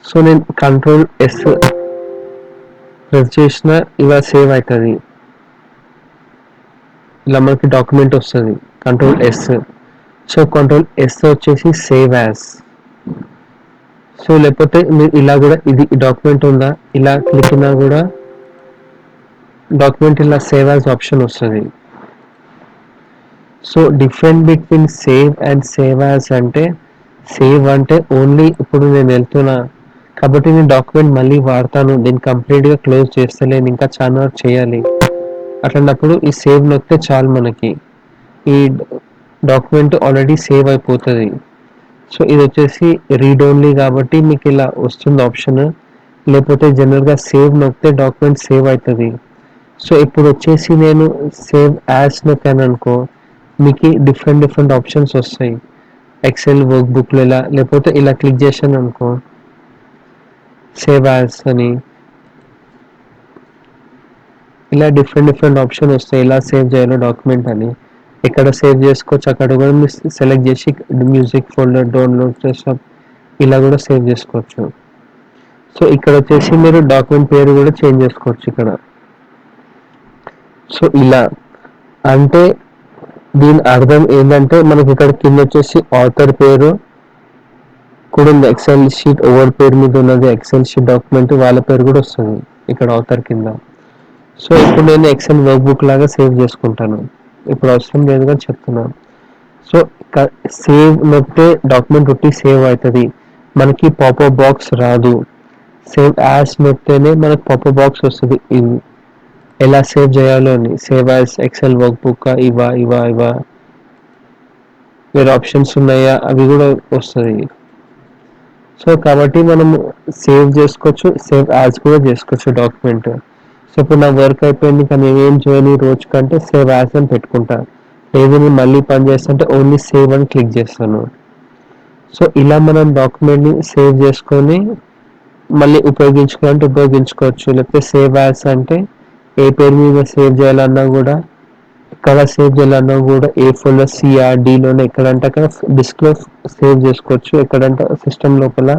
సో నేను కంట్రోల్ ఎస్ ప్రెస్ చేసిన ఇలా సేవ్ అవుతుంది. ఇలా మనకి డాక్యుమెంట్ వస్తుంది. Control yes. So control yes వచ్చేసి సేవ్ యాజ్. సో లేకపోతే మీరు ఇలా కూడా ఇది డాక్యుమెంట్ ఉందా ఇలా క్లిక్ అయినా కూడా డాక్యుమెంట్ ఇలా సేవ్ యాజ్ ఆప్షన్ వస్తుంది. So different between save and save as అంటే, సేవ్ అంటే ఓన్లీ ఇప్పుడు నేను వెళ్తున్నా కాబట్టి నేను డాక్యుమెంట్ మళ్ళీ వాడతాను, దీన్ని కంప్లీట్గా క్లోజ్ చేస్తలేను, ఇంకా చాలా వరకు చేయాలి, అట్లాంటప్పుడు ఈ సేవ్ నొక్కితే చాలు, మనకి ఈ డాక్యుమెంట్ ఆల్రెడీ సేవ్ అయిపోతుంది. సో ఇది వచ్చేసి రీడ్ ఓన్లీ కాబట్టి మీకు ఇలా వస్తుంది ఆప్షన్. లేకపోతే జనరల్గా సేవ్ నొక్కితే డాక్యుమెంట్ సేవ్ అవుతుంది. సో ఇప్పుడు వచ్చేసి నేను సేవ్ యాజ్ నొక్కాను అనుకో, మీకు డిఫరెంట్ ఆప్షన్స్ వస్తాయి. ఎక్సెల్ వర్క్ బుక్లో ఇలా, లేకపోతే ఇలా క్లిక్ చేశాను అనుకో సేవ్ యాజ్ అని, ఇలా డిఫరెంట్ ఆప్షన్ వస్తాయి. ఇలా సేవ్ చేయాలో డాక్యుమెంట్ అని, ఎక్కడ సేవ్ చేసుకోవచ్చు అక్కడ కూడా మీరు సెలెక్ట్ చేసి మ్యూజిక్ ఫోల్డర్ డౌన్లోడ్ చేసా ఇలా కూడా సేవ్ చేసుకోవచ్చు. సో ఇక్కడ వచ్చేసి మీరు డాక్యుమెంట్ పేరు కూడా చేంజ్ చేసుకోవచ్చు ఇక్కడ. సో ఇలా అంటే దీని అర్థం ఏంటంటే మనకి ఇక్కడ కింద వచ్చేసి ఆథర్ పేరు కూడా ఉంది, ఎక్సెల్ షీట్ ఓవర్ పేరు మీద ఉన్నది ఎక్సెల్ షీట్ డాక్యుమెంట్, వాళ్ళ పేరు కూడా వస్తుంది ఇక్కడ ఆథర్ కింద. సో ఇప్పుడు నేను ఎక్సెల్ వర్క్ బుక్ లాగా సేవ్ చేసుకుంటాను, ఇప్పుడు అవసరం లేదుగా చెప్తున్నాను. సో సేవ్ నొక్కితే డాక్యుమెంట్ ఒట్టి సేవ్ అవుతుంది, మనకి పాపప్ బాక్స్ రాదు. సేవ్ యాజ్ నొక్కితేనే మనకు పాపప్ బాక్స్ వస్తుంది. ఇది ఎలా సేవ్ చేయాలో అని. Save as Excel workbook ఇవా వేరే ఆప్షన్స్ ఉన్నాయా అవి కూడా వస్తుంది. సో కాబట్టి మనం సేవ్ చేసుకోవచ్చు, సేవ్ యాజ్ కూడా చేసుకోవచ్చు డాక్యుమెంట్. సో ఇప్పుడు నా వర్క్ అయిపోయింది కానీ నేను ఏం చేయని రోజు కంటే సేవ్ యాజ్ అని పెట్టుకుంటా. లేదు నేను మళ్ళీ పని చేస్తుంటే ఓన్లీ సేవ్ అని క్లిక్ చేస్తాను. సో ఇలా మనం డాక్యుమెంట్ని సేవ్ చేసుకొని మళ్ళీ ఉపయోగించుకోవాలంటే ఉపయోగించుకోవచ్చు. లేకపోతే సేవ్ యాజ్ అంటే ఏ పేరు మీద సేవ్ చేయాలన్నా కూడా, ఎక్కడ సేవ్ చేయాలన్నా కూడా ఏ ఫోల్డర్ సిఆర్డీలోనే ఎక్కడంటే అక్కడ డిస్క్లో సేవ్ చేసుకోవచ్చు. ఎక్కడంటే సిస్టమ్ లోపల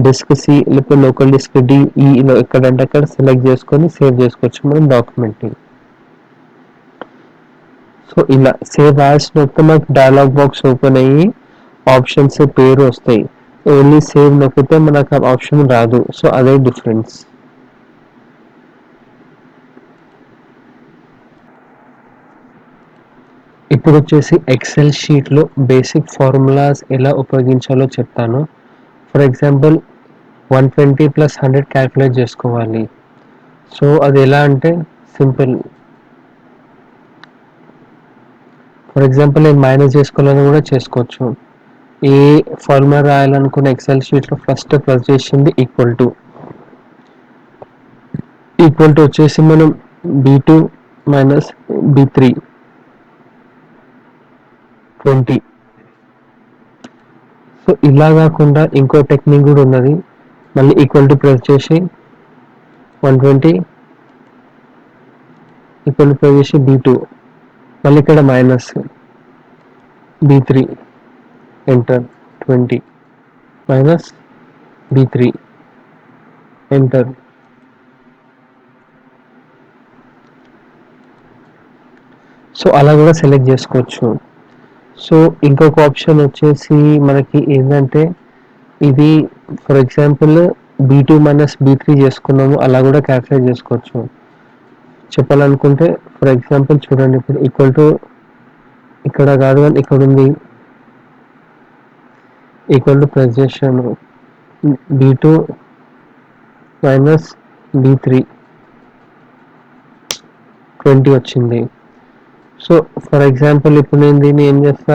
డిస్క్ సి లేకపోతే లోకల్ డిస్క్ డిఈలో ఎక్కడంటే అక్కడ సెలెక్ట్ చేసుకొని సేవ్ చేసుకోవచ్చు మనం డాక్యుమెంట్ని. సో ఇలా సేవ్ యాజ్ నొక్కితే మనకు డైలాగ్ బాక్స్ ఓపెన్ అయ్యి ఆప్షన్స్ పేరు వస్తాయి. ఓన్లీ సేవ్ నొక్కితే మనకు ఆ ఆప్షన్ రాదు. సో అదే డిఫరెన్స్. ఇప్పుడు వచ్చేసి ఎక్సెల్ షీట్లో బేసిక్ ఫార్ములాస్ ఎలా ఉపయోగించాలో చెప్తాను. ఫర్ ఎగ్జాంపుల్ 120 + 100 క్యాల్కులేట్ చేసుకోవాలి. సో అది ఎలా అంటే సింపుల్. ఫర్ ఎగ్జాంపుల్ నేను మైనస్ చేసుకోవాలని కూడా చేసుకోవచ్చు. ఏ ఫార్ములా రాయాలనుకున్న ఎక్సెల్ షీట్లో ఫస్ట్ ప్లస్ చేసింది ఈక్వల్ టు వచ్చేసి మనం B2 - B3 20. సో ఇలా కాకుండా ఇంకో టెక్నిక్ కూడా ఉన్నది. మళ్ళీ ఈక్వల్ టు ప్రెస్ చేసి 120 ఈక్వల్ టు ప్రెస్ చేసి B2 మళ్ళీ ఇక్కడ minus B3 enter 20 minus B3 enter. So అలా కూడా సెలెక్ట్ చేసుకోవచ్చు. సో ఇంకొక ఆప్షన్ వచ్చేసి మనకి ఏంటంటే ఇది ఫర్ ఎగ్జాంపుల్ B2 - B3 చేసుకున్నాము, అలా కూడా క్యాల్కులేట్ చేసుకోవచ్చు. చెప్పాలనుకుంటే ఫర్ ఎగ్జాంపుల్ చూడండి, ఇప్పుడు ఈక్వల్ టు ఇక్కడ కాదు కానీ ఇక్కడ ఉంది. ఈక్వల్ టు ప్రెస్ చేసాను B2 - B3 20 వచ్చింది. సో ఫర్ ఎగ్జాంపుల్ ఇప్పుడు నేను దీన్ని ఏం చేస్తా,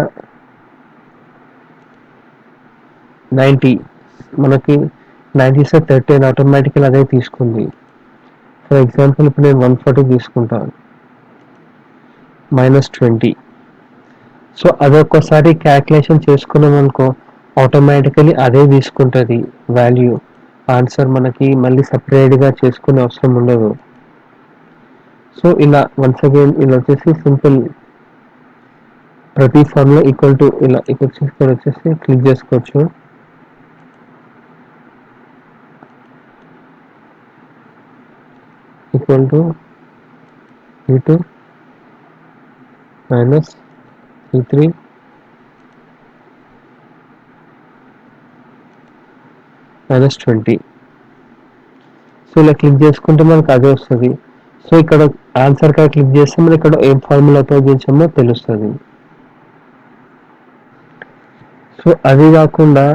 90 మనకి 90 + 30 అని ఆటోమేటికల్ అదే తీసుకుంది. ఫర్ ఎగ్జాంపుల్ ఇప్పుడు నేను 140 తీసుకుంటాను -20. సో అదొక్కసారి క్యాల్కులేషన్ చేసుకున్నాం అనుకో ఆటోమేటికలీ అదే తీసుకుంటుంది వాల్యూ. ఆన్సర్ మనకి మళ్ళీ సపరేట్గా చేసుకునే అవసరం ఉండదు. సో ఇలా వన్స్ అగైన్ ఇలా వచ్చేసి సింపుల్ ప్రతి ఫార్ములా ఈక్వల్ టు ఇలా ఇక్కడ వచ్చేసి క్లిక్ చేసుకోవచ్చు. Equal to B2 - B3 -20. So ఇలా క్లిక్ చేసుకుంటే మనకు అదే వస్తుంది. సో ఇక్కడ ఆన్సర్ కాడ క్లిక్ చేస్తే మనం ఇక్కడ ఏం ఫార్ములా ఉపయోగించామో తెలుస్తుంది. సో అది కాకుండా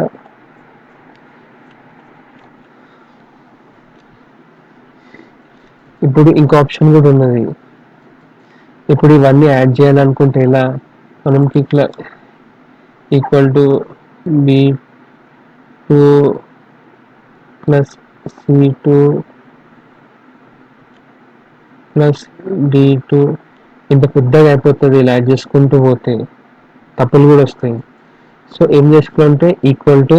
ఇప్పుడు ఇంకో ఆప్షన్ కూడా ఉన్నది. ఇప్పుడు ఇవన్నీ యాడ్ చేయాలనుకుంటే ఇలా మనకి ఇట్లా equal to B2 + C2 + D2 ఇంత పెద్దగా అయిపోతుంది. ఇలా యాడ్ చేసుకుంటూ పోతే తప్పులు కూడా వస్తాయి. సో ఏం చేసుకోవాలంటే ఈక్వల్ టు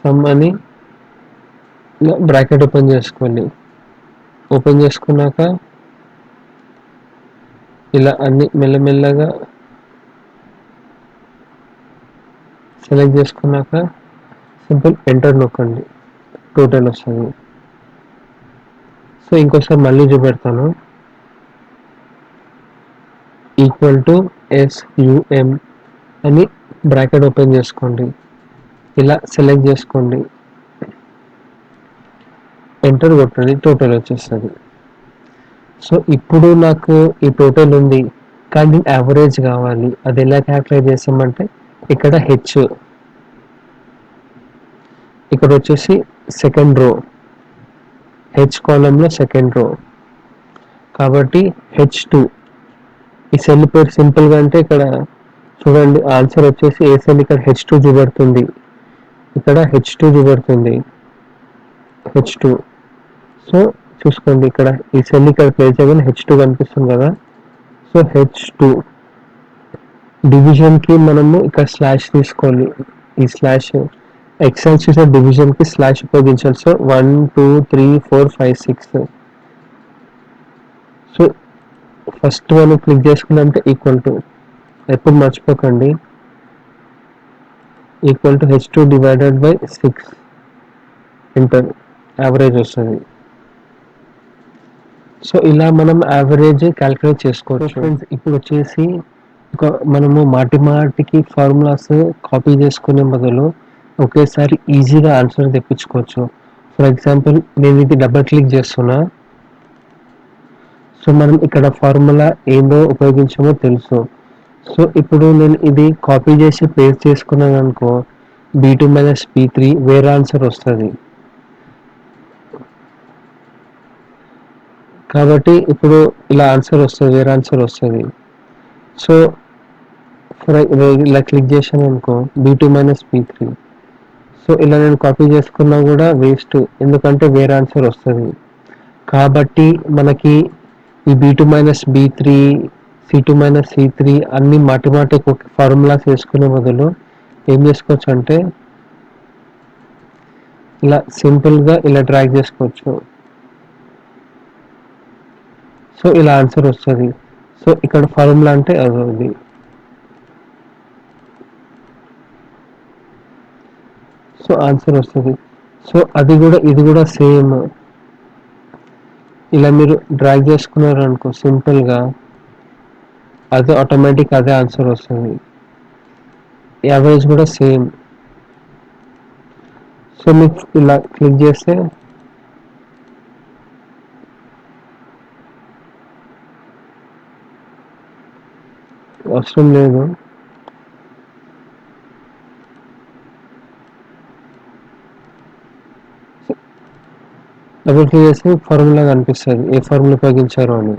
సమ్ అని బ్రాకెట్ ఓపెన్ చేసుకోండి. ఓపెన్ చేసుకున్నాక ఇలా అన్ని మెల్లమెల్లగా సెలెక్ట్ చేసుకున్నాక సింపుల్ ఎంటర్ నొక్కండి, టోటల్ వస్తుంది. సో ఇంకోసారి మళ్ళీ చూపెడతాను. ఈక్వల్ టు SUM అని బ్రాకెట్ ఓపెన్ చేసుకోండి. ఇలా సెలెక్ట్ చేసుకోండి, ఎంటర్ కొట్టండి, టోటల్ వచ్చేస్తుంది. సో ఇప్పుడు నాకు ఈ టోటల్ ఉంది. కానీ నేను యావరేజ్ కావాలి. అది ఎలా క్యాలిక్యులేట్ చేస్తామంటే ఇక్కడ హెచ్, ఇక్కడ వచ్చేసి సెకండ్ రో, హెచ్ కాలంలో సెకండ్ రో కాబట్టి H2. ఈ సెల్ పేరు సింపుల్గా అంటే ఇక్కడ చూడండి ఆన్సర్ వచ్చేసి ఏ సెల్ ఇక్కడ H2 చూపెడుతుంది, ఇక్కడ H2 చూపెడుతుంది, H2. సో చూసుకోండి ఇక్కడ ఈ సెల్ ఇక్కడ ప్లేస్ చేయగానే H2 కనిపిస్తుంది కదా. సో H2 డివిజన్కి మనము ఇక్కడ స్లాష్ తీసుకోవాలి. ఈ స్లాష్ ఎక్సెల్ చేసే డివిజన్కి స్లాష్ ఉపయోగించాలి. సో 1 2 3 4 5 6. సో ఫస్ట్ మనం క్లిక్ చేసుకున్నామంటే ఈక్వల్ టు, ఎప్పుడు మర్చిపోకండి, equal to H2 divided by 6 inter average వస్తుంది. సో ఇలా మనం యావరేజ్ క్యాలిక్యులేట్ చేసుకోవచ్చు. ఫ్రెండ్స్ ఇప్పుడు వచ్చేసి మనము మాటికి ఫార్ములాస్ కాపీ చేసుకునే బదులు ఒకేసారి ఈజీగా ఆన్సర్ తెప్పించుకోవచ్చు. ఫర్ ఎగ్జాంపుల్ నేను ఇది డబుల్ క్లిక్ చేస్తున్నా. సో మనం ఇక్కడ ఫార్ములా ఏందో ఉపయోగించామో తెలుసు. సో ఇప్పుడు నేను ఇది కాపీ చేసి పేస్ట్ చేసుకున్నాను అనుకో, B2 - B3 వేరే ఆన్సర్ వస్తుంది. కాబట్టి ఇప్పుడు ఇలా ఆన్సర్ వస్తుంది, వేరే ఆన్సర్ వస్తుంది. సో ఇలా క్లిక్ చేశాను అనుకో B2 - B3. సో ఇలా నేను కాపీ చేసుకున్నా కూడా వేస్ట్, ఎందుకంటే వేరే ఆన్సర్ వస్తుంది. కాబట్టి మనకి ఈ B2 - B3, C2 - C3 అన్ని మాటి ఫార్ములాస్ వేసుకునే బదులు ఏం చేసుకోవచ్చు అంటే ఇలా సింపుల్గా ఇలా డ్రాగ్ చేసుకోవచ్చు. సో ఇలా ఆన్సర్ వస్తుంది. సో ఇక్కడ ఫార్ములా అంటే అది. సో ఆన్సర్ వస్తుంది. సో అది కూడా ఇది కూడా సేమ్, ఇలా మీరు డ్రాగ్ చేసుకున్నారు అనుకో సింపుల్గా, అదే ఆటోమేటిక్ అదే ఆన్సర్ వస్తుంది. యావరేజ్ కూడా సేమ్. సో మీకు ఇలా క్లిక్ చేస్తే అవసరం లేదు. డబుల్ క్లిక్ చేస్తే ఫార్ములా కనిపిస్తుంది, ఏ ఫార్ములా ఉపయోగించారు అని.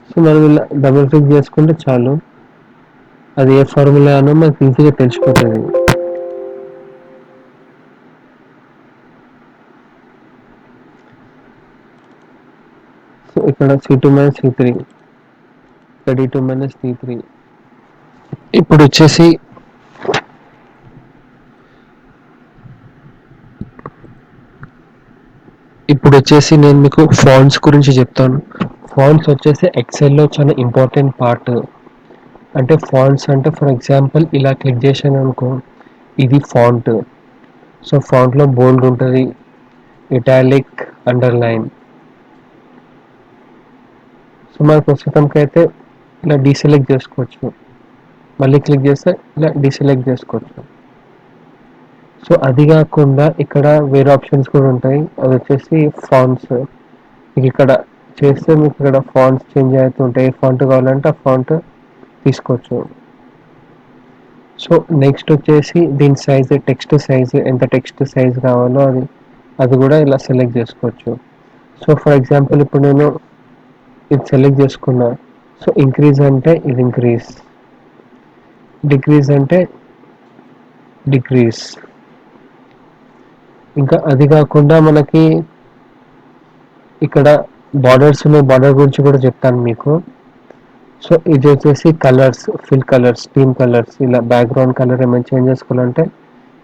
సో మనం ఇలా డబుల్ క్లిక్ చేసుకుంటే చాలు, అది ఏ ఫార్ములా అనో మనకు ఈజీగా తెలిసిపోతుంది. సో ఇక్కడ C2 - C3, ఇక్కడ D2 - D3. ఇప్పుడు వచ్చేసి నేను మీకు ఫాంట్స్ గురించి చెప్తాను. ఫాంట్స్ వచ్చేసి ఎక్సెల్లో చాలా ఇంపార్టెంట్ పార్ట్. అంటే ఫాంట్స్ అంటే ఫర్ ఎగ్జాంపుల్ ఇలా క్లిక్ చేశాను అనుకో, ఇది ఫాంట్. సో ఫాంట్లో బోల్డ్ ఉంటుంది, ఇటాలిక్, అండర్లైన్. సో మన ప్రస్తుతంకి అయితే ఇలా డీసెలెక్ట్ చేసుకోవచ్చు, మళ్ళీ క్లిక్ చేస్తే ఇలా డీసెలెక్ట్ చేసుకోవచ్చు. సో అది కాకుండా ఇక్కడ వేరే ఆప్షన్స్ కూడా ఉంటాయి, అది వచ్చేసి ఫాంట్స్. మీకు ఇక్కడ చేస్తే మీకు ఇక్కడ ఫాంట్స్ చేంజ్ అవుతుంటాయి, ఏ ఫాంట్ కావాలంటే ఆ ఫాంట్ తీసుకోవచ్చు. సో నెక్స్ట్ వచ్చేసి దీని సైజ్, టెక్స్ట్ సైజ్, ఎంత టెక్స్ట్ సైజ్ కావాలో అది కూడా ఇలా సెలెక్ట్ చేసుకోవచ్చు. సో ఫర్ ఎగ్జాంపుల్ ఇప్పుడు నేను ఇది సెలెక్ట్ చేసుకున్నా. సో ఇంక్రీజ్ అంటే ఇది ఇంక్రీజ్, డిక్రీజ్ అంటే డిక్రీజ్. ఇంకా అది కాకుండా మనకి ఇక్కడ బార్డర్స్ ఉన్నాయి, బార్డర్ గురించి కూడా చెప్తాను మీకు. సో ఇది వచ్చేసి colours, fill colours, theme colours, ఇలా బ్యాక్గ్రౌండ్ కలర్ ఏమైనా చేంజ్ చేసుకోవాలంటే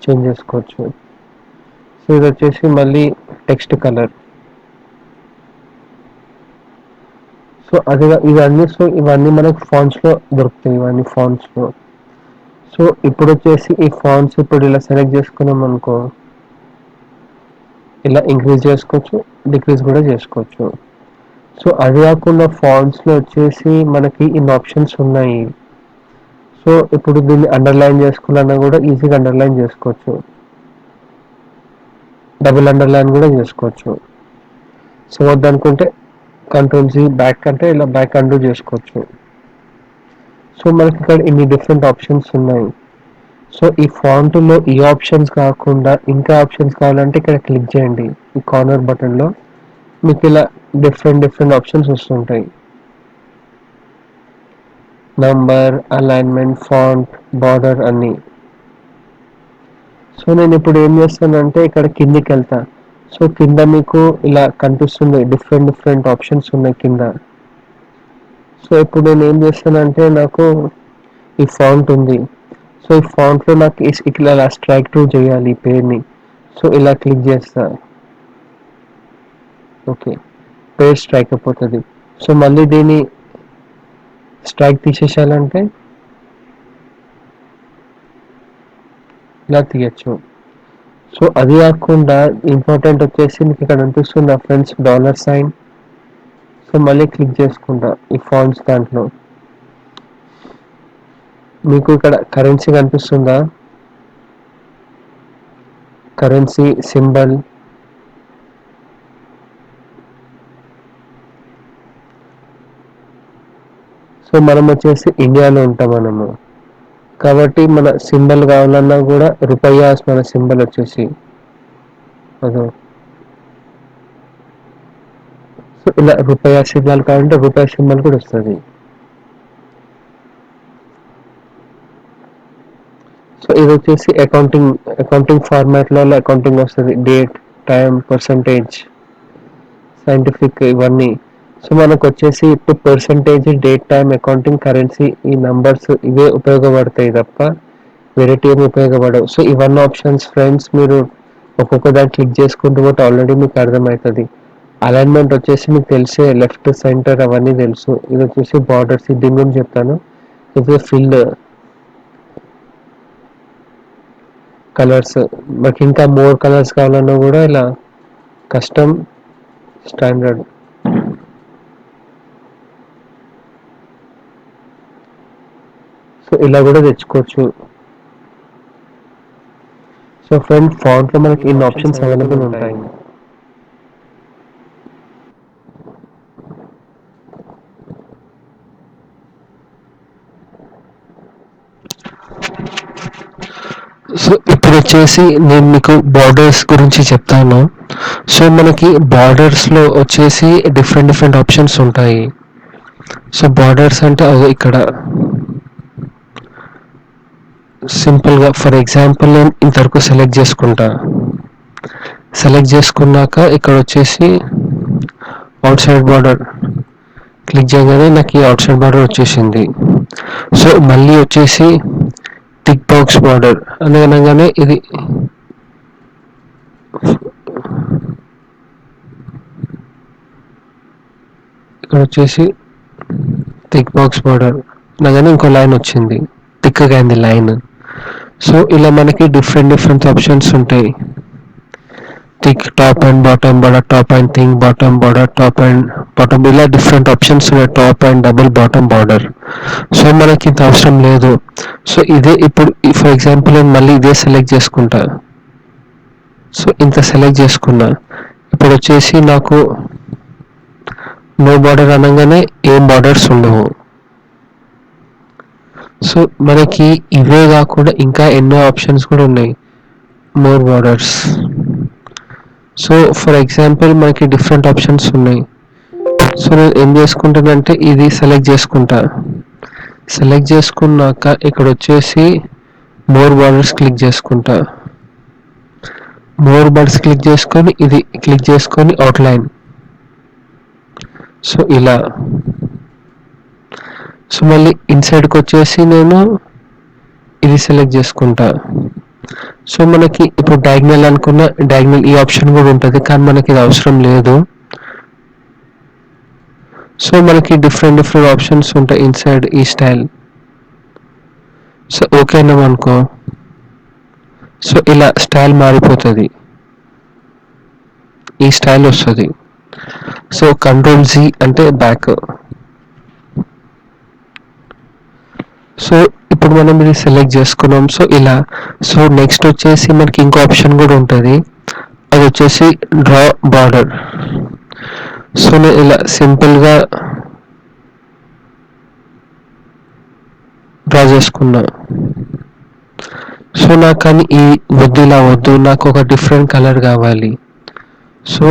చేంజ్ చేసుకోవచ్చు. సో ఇది వచ్చేసి మళ్ళీ టెక్స్ట్ కలర్. సో అది ఇవన్నీ, సో ఇవన్నీ మనకు ఫాంట్స్లో దొరుకుతాయి, ఇవన్నీ ఫాంట్స్లో. సో ఇప్పుడు వచ్చేసి ఈ ఫాంట్స్ ఇప్పుడు ఇలా సెలెక్ట్ చేసుకున్నాం అనుకో, ఇలా ఇంక్రీజ్ చేసుకోవచ్చు, డిక్రీజ్ కూడా చేసుకోవచ్చు. సో అది కాకుండా ఫాంట్స్లో వచ్చేసి మనకి ఇన్ని ఆప్షన్స్ ఉన్నాయి. సో ఇప్పుడు దీన్ని అండర్లైన్ చేసుకోవాలన్నా కూడా ఈజీగా అండర్లైన్ చేసుకోవచ్చు. డబుల్ అండర్లైన్ కూడా చేసుకోవచ్చు. సో వద్దనుకుంటే కంట్రోల్ జీ బ్యాక్ అంటే ఇలా బ్యాక్ అండూ చేసుకోవచ్చు. సో మనకి ఇక్కడ ఇన్ని డిఫరెంట్ ఆప్షన్స్ ఉన్నాయి. సో ఈ ఫాంట్లో ఈ ఆప్షన్స్ కాకుండా ఇంకా ఆప్షన్స్ కావాలంటే ఇక్కడ క్లిక్ చేయండి. ఈ కార్నర్ బటన్లో మీకు ఇలా డిఫరెంట్ ఆప్షన్స్ వస్తుంటాయి. నంబర్, అలైన్మెంట్, ఫాంట్, బార్డర్ అన్నీ. సో నేను ఇప్పుడు ఏం చేస్తానంటే ఇక్కడ కిందికి వెళ్తా. సో కింద మీకు ఇలా కనిపిస్తుంది డిఫరెంట్ ఆప్షన్స్ ఉన్నాయి కింద. సో ఇప్పుడు నేను ఏం చేస్తానంటే నాకు ఈ ఫాంట్ ఉంది. సో ఈ ఫాంట్లో నాకు ఇలా స్ట్రైక్ త్రూ చేయాలి ఈ పేరుని. సో ఇలా క్లిక్ చేస్తా. ఓకే, పేరు స్ట్రైక్ అయిపోతుంది. సో మళ్ళీ దీన్ని స్ట్రైక్ తీసేసాలంటే ఇలా తీయచ్చు. సో అది కాకుండా ఇంపార్టెంట్ వచ్చేసి మీకు ఇక్కడ అనిపిస్తుంది ఫ్రెండ్స్ $. సో మళ్ళీ క్లిక్ చేసుకుంటా ఈ ఫాంట్స్ దాంట్లో. మీకు ఇక్కడ కరెన్సీ కనిపిస్తుందా? Currency symbol. సో మనం వచ్చేసి ఇండియాలో ఉంటాం మనము, కాబట్టి మన సింబల్ కావాలన్నా కూడా రూపాయాస్ మన సింబల్ వచ్చేసి అదో. సో ఇలా రూపాయ సింబల్ కావాలంటే రూపాయి సింబల్ కూడా వస్తుంది. సో ఇది వచ్చేసి అకౌంటింగ్ ఫార్మాట్లో అకౌంటింగ్ వస్తుంది. డేట్, టైం, పర్సంటేజ్, సైంటిఫిక్ ఇవన్నీ. సో మనకు వచ్చేసి ఇప్పుడు percentage, date, time, accounting, currency ఈ నంబర్స్ ఇవే ఉపయోగపడతాయి తప్ప వేరేటి ఏమి ఉపయోగపడవు. సో ఇవన్నీ ఆప్షన్స్ ఫ్రెండ్స్ మీరు ఒక్కొక్క దాన్ని క్లిక్ చేసుకుంటూ పోతే ఆల్రెడీ మీకు అర్థమవుతుంది. అలైన్మెంట్ వచ్చేసి మీకు తెలిసే లెఫ్ట్, సెంటర్ అవన్నీ తెలుసు. ఇది వచ్చేసి బార్డర్స్, దీని గురించి చెప్తాను. ఇది ఫిల్ కలర్స్. మనకి ఇంకా మోర్ కలర్స్ కావాలన్నా కూడా ఇలా కస్టమ్, స్టాండర్డ్. సో ఇలా కూడా తెచ్చుకోవచ్చు. సో ఫ్రెండ్ ఫాంట్లో మనకి ఇన్ని ఆప్షన్స్ అవైలబుల్ ఉంటాయి. సో ఇప్పుడు వచ్చేసి నేను మీకు బార్డర్స్ గురించి చెప్తాను. సో మనకి బార్డర్స్లో వచ్చేసి డిఫరెంట్ ఆప్షన్స్ ఉంటాయి. సో బార్డర్స్ అంటే అదో ఇక్కడ సింపుల్గా ఫర్ ఎగ్జాంపుల్ నేను ఇంతవరకు సెలెక్ట్ చేసుకుంటా. సెలెక్ట్ చేసుకున్నాక ఇక్కడ వచ్చేసి అవుట్ సైడ్ బార్డర్ క్లిక్ చేయగానే నాకు ఈ అవుట్ సైడ్ బార్డర్ వచ్చేసింది. సో మళ్ళీ వచ్చేసి థిక్ బాక్స్ బార్డర్ అనగానే ఇది ఇక్కడ వచ్చేసి థిక్ బాక్స్ బార్డర్ అనగానే ఇంకో లైన్ వచ్చింది, థిక్గా అయింది లైన్. సో ఇలా మనకి డిఫరెంట్ ఆప్షన్స్ ఉంటాయి. Thick, top and bottom border, top and thick bottom border, top and bottom, ఇలా డిఫరెంట్ ఆప్షన్స్ ఉన్నాయి. Top and double bottom border. So మనకి ఇంత అవసరం లేదు. సో ఇదే ఇప్పుడు ఫర్ ఎగ్జాంపుల్ నేను మళ్ళీ ఇదే సెలెక్ట్ చేసుకుంటా. సో ఇంత సెలెక్ట్ చేసుకున్నా. ఇప్పుడు వచ్చేసి నాకు నో బార్డర్ అనగానే ఏం బార్డర్స్ ఉండవు. సో మనకి ఇవే కాకుండా ఇంకా ఎన్నో ఆప్షన్స్ కూడా ఉన్నాయి, more borders. So for example మనకి డిఫరెంట్ ఆప్షన్స్ ఉన్నాయి. సో నేను ఏం చేసుకుంటానంటే ఇది సెలెక్ట్ చేసుకుంటా. సెలెక్ట్ చేసుకున్నాక ఇక్కడ వచ్చేసి మోర్ బార్డర్స్ క్లిక్ చేసుకుంటా. మోర్ బార్డర్స్ క్లిక్ చేసుకొని ఇది క్లిక్ చేసుకొని అవుట్లైన్. సో ఇలా. సో మళ్ళీ ఇన్సైడ్కి వచ్చేసి నేను ఇది సెలెక్ట్ చేసుకుంటా. సో మనకి ఇప్పుడు డయాగ్నల్ అనుకున్న డయాగ్నల్ ఈ ఆప్షన్ కూడా ఉంటుంది, కానీ మనకి ఇది అవసరం లేదు. సో మనకి డిఫరెంట్ ఆప్షన్స్ ఉంటాయి ఇన్సైడ్ ఈ స్టైల్. సో ఓకే అన్నాం అనుకో, సో ఇలా స్టైల్ మారిపోతుంది, ఈ స్టైల్ వస్తుంది. సో కంట్రోల్ జీ అంటే బ్యాక్. సో ఇప్పుడు మనం ఇది సెలెక్ట్ చేసుకున్నాం. సో ఇలా. సో నెక్స్ట్ వచ్చేసి మనకి ఇంకో ఆప్షన్ కూడా ఉంటుంది, అది వచ్చేసి డ్రా బార్డర్. సో నేను ఇలా సింపుల్గా డ్రా చేసుకున్నా. సో నాకు కానీ ఈ వద్దు, ఇలా వద్దు, నాకు ఒక డిఫరెంట్ కలర్ కావాలి. సో